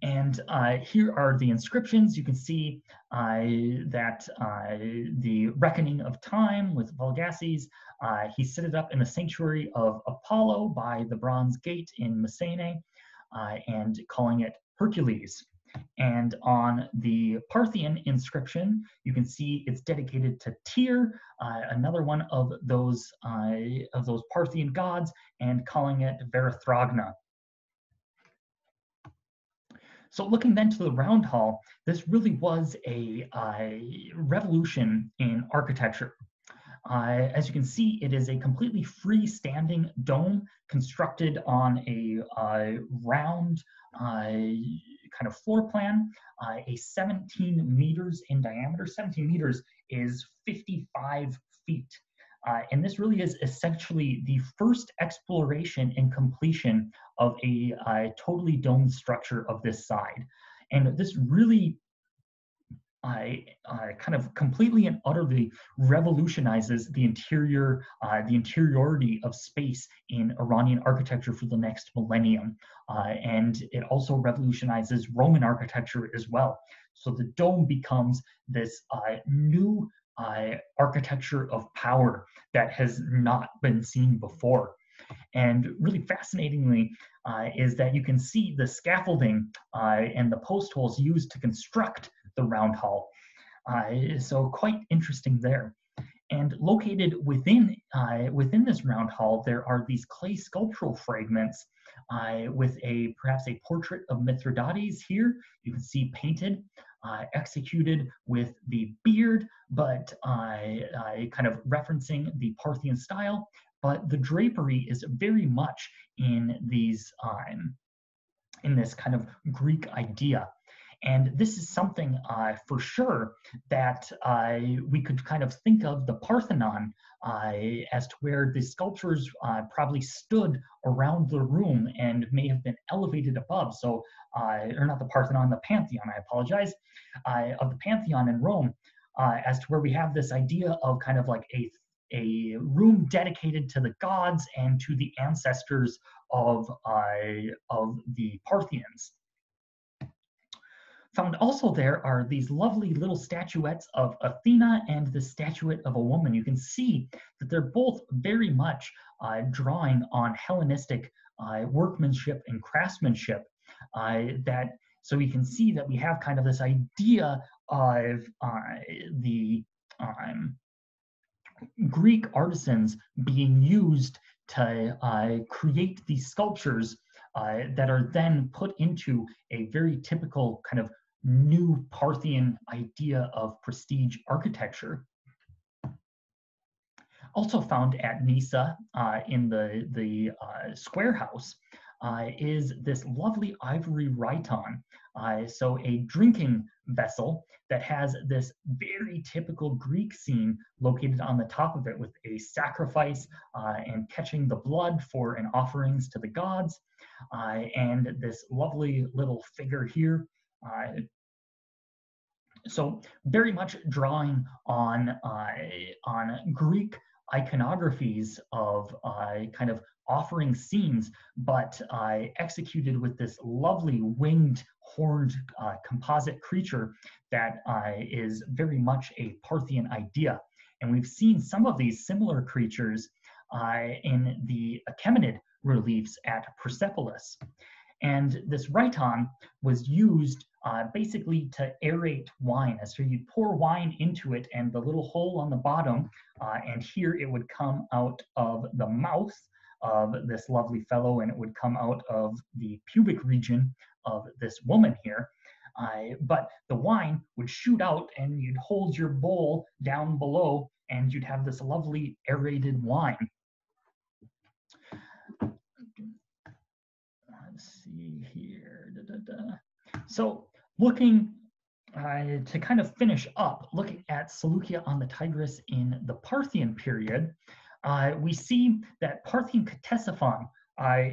And here are the inscriptions. You can see that the reckoning of time with Vologases, he set it up in the sanctuary of Apollo by the Bronze Gate in Mycenae, and calling it Hercules. And on the Parthian inscription, you can see it's dedicated to Tyr, another one of those Parthian gods, and calling it Verathragna. So looking then to the Round Hall, this really was a revolution in architecture. As you can see, it is a completely freestanding dome constructed on a round kind of floor plan, a 17 meters in diameter. 17 meters is 55 feet. And this really is essentially the first exploration and completion of a totally domed structure of this side. And this really kind of completely and utterly revolutionizes the interiority of space in Iranian architecture for the next millennium. And it also revolutionizes Roman architecture as well. So the dome becomes this new architecture of power that has not been seen before. And really fascinatingly is that you can see the scaffolding and the post holes used to construct the round hall. So quite interesting there. And located within this round hall, there are these clay sculptural fragments with perhaps a portrait of Mithridates here. You can see painted, executed with the beard, but kind of referencing the Parthian style. But the drapery is very much in these in this kind of Greek idea. And this is something for sure that we could kind of think of the Parthenon as to where the sculptures probably stood around the room and may have been elevated above. So, or not the Parthenon, the Pantheon, I apologize, of the Pantheon in Rome, as to where we have this idea of kind of like a room dedicated to the gods and to the ancestors of the Parthians. Found also there are these lovely little statuettes of Athena and the statuette of a woman. You can see that they're both very much drawing on Hellenistic workmanship and craftsmanship. So we can see that we have kind of this idea of the Greek artisans being used to create these sculptures that are then put into a very typical kind of new Parthian idea of prestige architecture. Also found at Nisa in the square house is this lovely ivory rhyton. So a drinking vessel that has this very typical Greek scene located on the top of it with a sacrifice and catching the blood for an offerings to the gods. And this lovely little figure here. So very much drawing on Greek iconographies of kind of offering scenes, but executed with this lovely winged, horned composite creature that is very much a Parthian idea. And we've seen some of these similar creatures in the Achaemenid reliefs at Persepolis. And this rhyton was used basically to aerate wine. So you'd pour wine into it and the little hole on the bottom, and here it would come out of the mouth of this lovely fellow, and it would come out of the pubic region of this woman here. But the wine would shoot out and you'd hold your bowl down below and you'd have this lovely aerated wine. Let's see here. So looking to kind of finish up, looking at Seleucia on the Tigris in the Parthian period, we see that Parthian Ctesiphon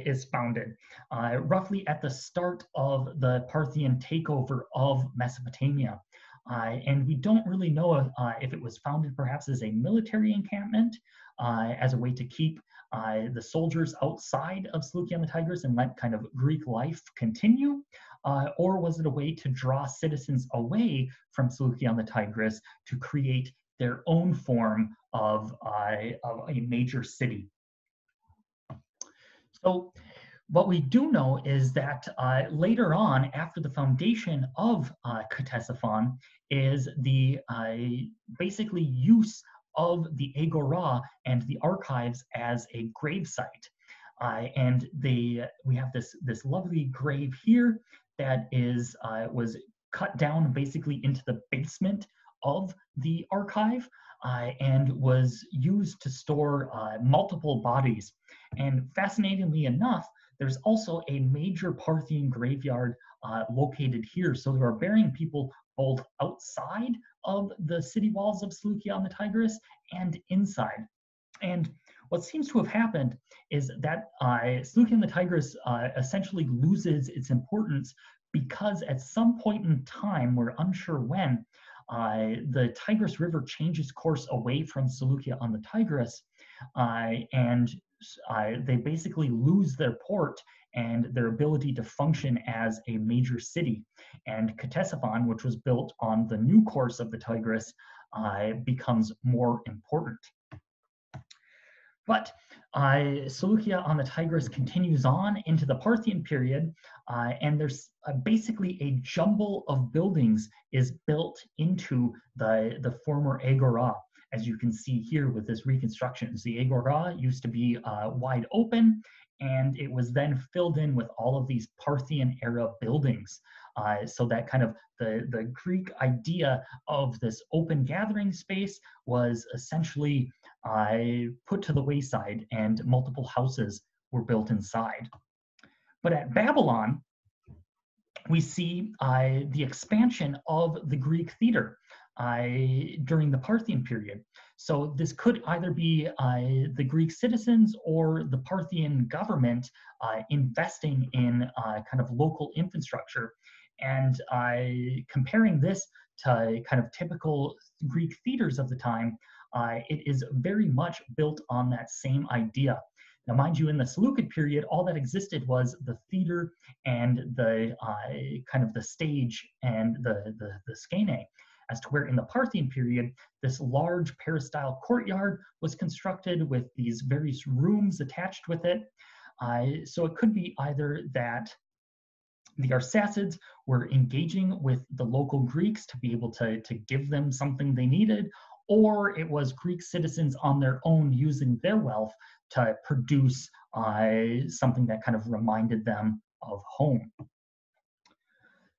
is founded roughly at the start of the Parthian takeover of Mesopotamia. And we don't really know if it was founded perhaps as a military encampment, as a way to keep the soldiers outside of Seleucia on the Tigris and let kind of Greek life continue, or was it a way to draw citizens away from Seleucia on the Tigris to create their own form of a major city? So What we do know is that later on, after the foundation of Ctesiphon, is the basically use of the Agora and the archives as a grave site. And we have this lovely grave here that was cut down basically into the basement of the archive and was used to store multiple bodies. And fascinatingly enough, there's also a major Parthian graveyard located here. So there are burying people both outside of the city walls of Seleucia on the Tigris and inside. And what seems to have happened is that Seleucia on the Tigris essentially loses its importance because at some point in time, we're unsure when, the Tigris River changes course away from Seleucia on the Tigris, and they basically lose their port and their ability to function as a major city. And Ctesiphon, which was built on the new course of the Tigris, becomes more important. But Seleucia on the Tigris continues on into the Parthian period, and there's basically a jumble of buildings is built into the former Agora, as you can see here with this reconstruction. The Agora used to be wide open, and it was then filled in with all of these Parthian era buildings. So that kind of the Greek idea of this open gathering space was essentially put to the wayside, and multiple houses were built inside. But at Babylon, we see the expansion of the Greek theater during the Parthian period. So this could either be the Greek citizens or the Parthian government investing in kind of local infrastructure. And comparing this to kind of typical Greek theaters of the time, it is very much built on that same idea. Now, mind you, in the Seleukid period, all that existed was the theater and the kind of the stage and the skene, as to where in the Parthian period, this large peristyle courtyard was constructed with these various rooms attached with it. So it could be either that the Arsacids were engaging with the local Greeks to be able to give them something they needed, or it was Greek citizens on their own using their wealth to produce something that kind of reminded them of home.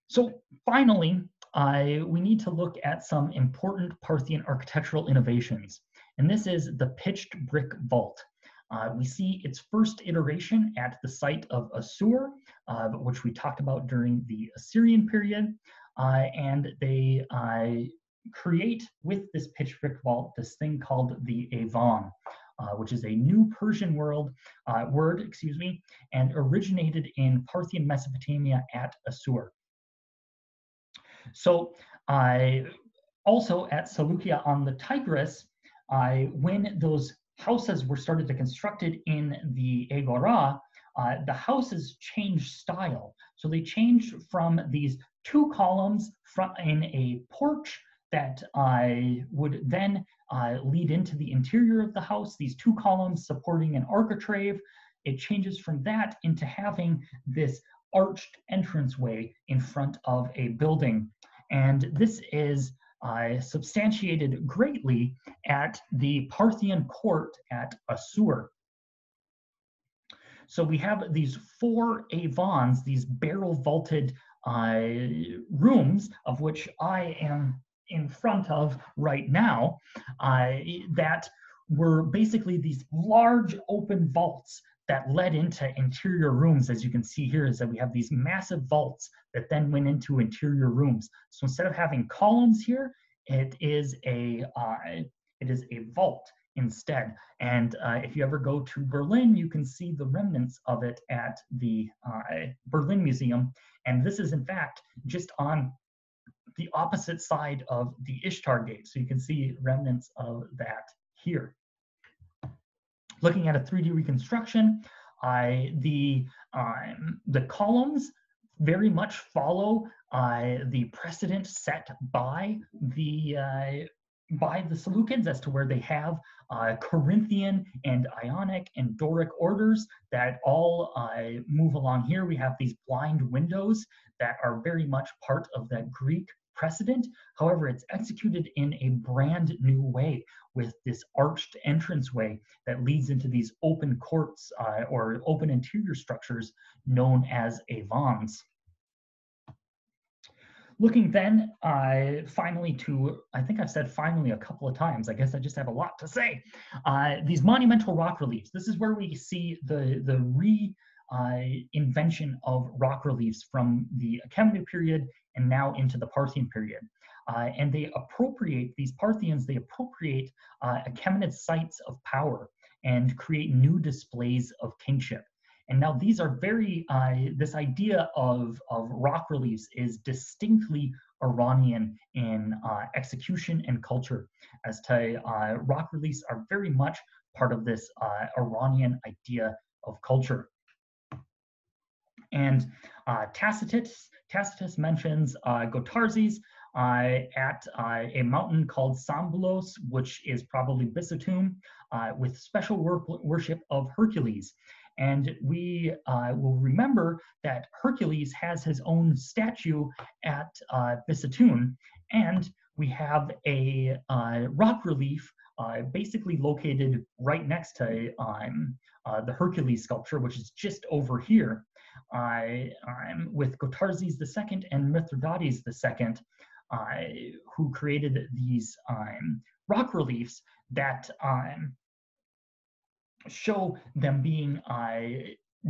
So finally, we need to look at some important Parthian architectural innovations, and this is the pitched brick vault. We see its first iteration at the site of Assur, which we talked about during the Assyrian period, and they create with this pitched brick vault this thing called the Avon, which is a new Persian word, and originated in Parthian Mesopotamia at Assur. So also at Seleucia on the Tigris, when those houses were started to constructed in the Agora, the houses changed style. So they changed from these two columns in a porch that would then lead into the interior of the house, these two columns supporting an architrave. It changes from that into having this arched entranceway in front of a building. And this is substantiated greatly at the Parthian court at Assur. So we have these four avons, these barrel vaulted rooms, of which I am in front of right now, that were basically these large open vaults that led into interior rooms. As you can see here, is that we have these massive vaults that then went into interior rooms. So instead of having columns here, it is a vault instead. And if you ever go to Berlin, you can see the remnants of it at the Berlin Museum. And this is in fact just on the opposite side of the Ishtar Gate. So you can see remnants of that here. Looking at a 3D reconstruction, the columns very much follow the precedent set by the by the Seleucids as to where they have Corinthian and Ionic and Doric orders that all move along here. We have these blind windows that are very much part of that Greek precedent. However, it's executed in a brand new way with this arched entranceway that leads into these open courts or open interior structures known as avans. Looking then finally to, I think I've said finally a couple of times, I guess I just have a lot to say. These monumental rock reliefs, this is where we see the reinvention of rock reliefs from the Achaemenid period and now into the Parthian period. And they appropriate, these Parthians, they appropriate Achaemenid sites of power and create new displays of kingship. And now these are very, this idea of rock reliefs is distinctly Iranian in execution and culture, as to rock reliefs are very much part of this Iranian idea of culture. And Tacitus mentions Gotarzes at a mountain called Sambulos, which is probably Bicêtre, with special worship of Hercules. And we will remember that Hercules has his own statue at Bicêtre, and we have a rock relief basically located right next to the Hercules sculpture, which is just over here, with Gotarzes II and Mithridates II, who created these rock reliefs that show them being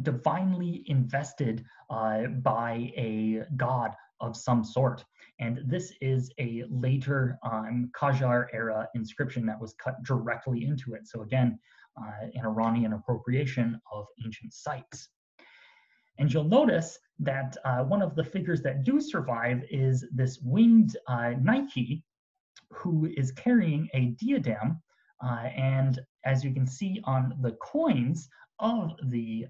divinely invested by a god of some sort. And this is a later Qajar era inscription that was cut directly into it. So again, an Iranian appropriation of ancient sites. And you'll notice that one of the figures that do survive is this winged Nike, who is carrying a diadem. And as you can see on the coins of the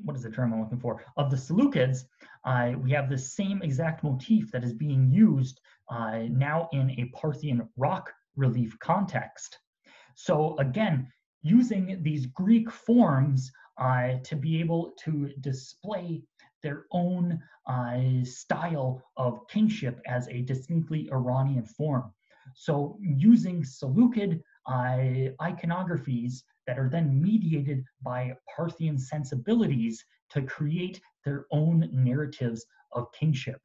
what is the term I'm looking for? Of the Seleucids, we have the same exact motif that is being used now in a Parthian rock relief context. So again, using these Greek forms to be able to display their own style of kingship as a distinctly Iranian form. So using Seleukid iconographies that are then mediated by Parthian sensibilities to create their own narratives of kingship.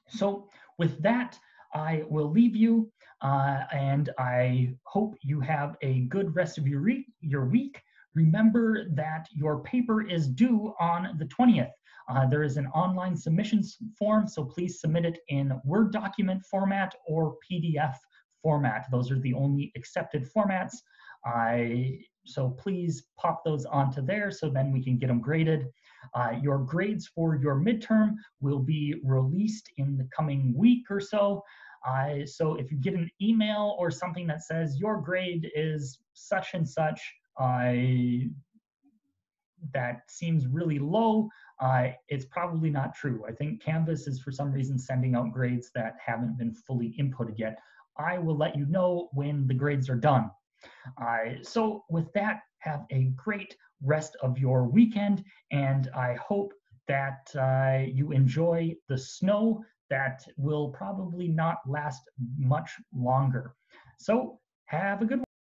So with that, I will leave you, and I hope you have a good rest of your week. Remember that your paper is due on the 20th. There is an online submissions form, so please submit it in Word document format or PDF format. Those are the only accepted formats. So please pop those onto there so then we can get them graded. Your grades for your midterm will be released in the coming week or so. So if you get an email or something that says your grade is such and such, that seems really low, it's probably not true. I think Canvas is for some reason sending out grades that haven't been fully inputted yet. I will let you know when the grades are done. So with that, have a great rest of your weekend, and I hope that you enjoy the snow that will probably not last much longer. So have a good one.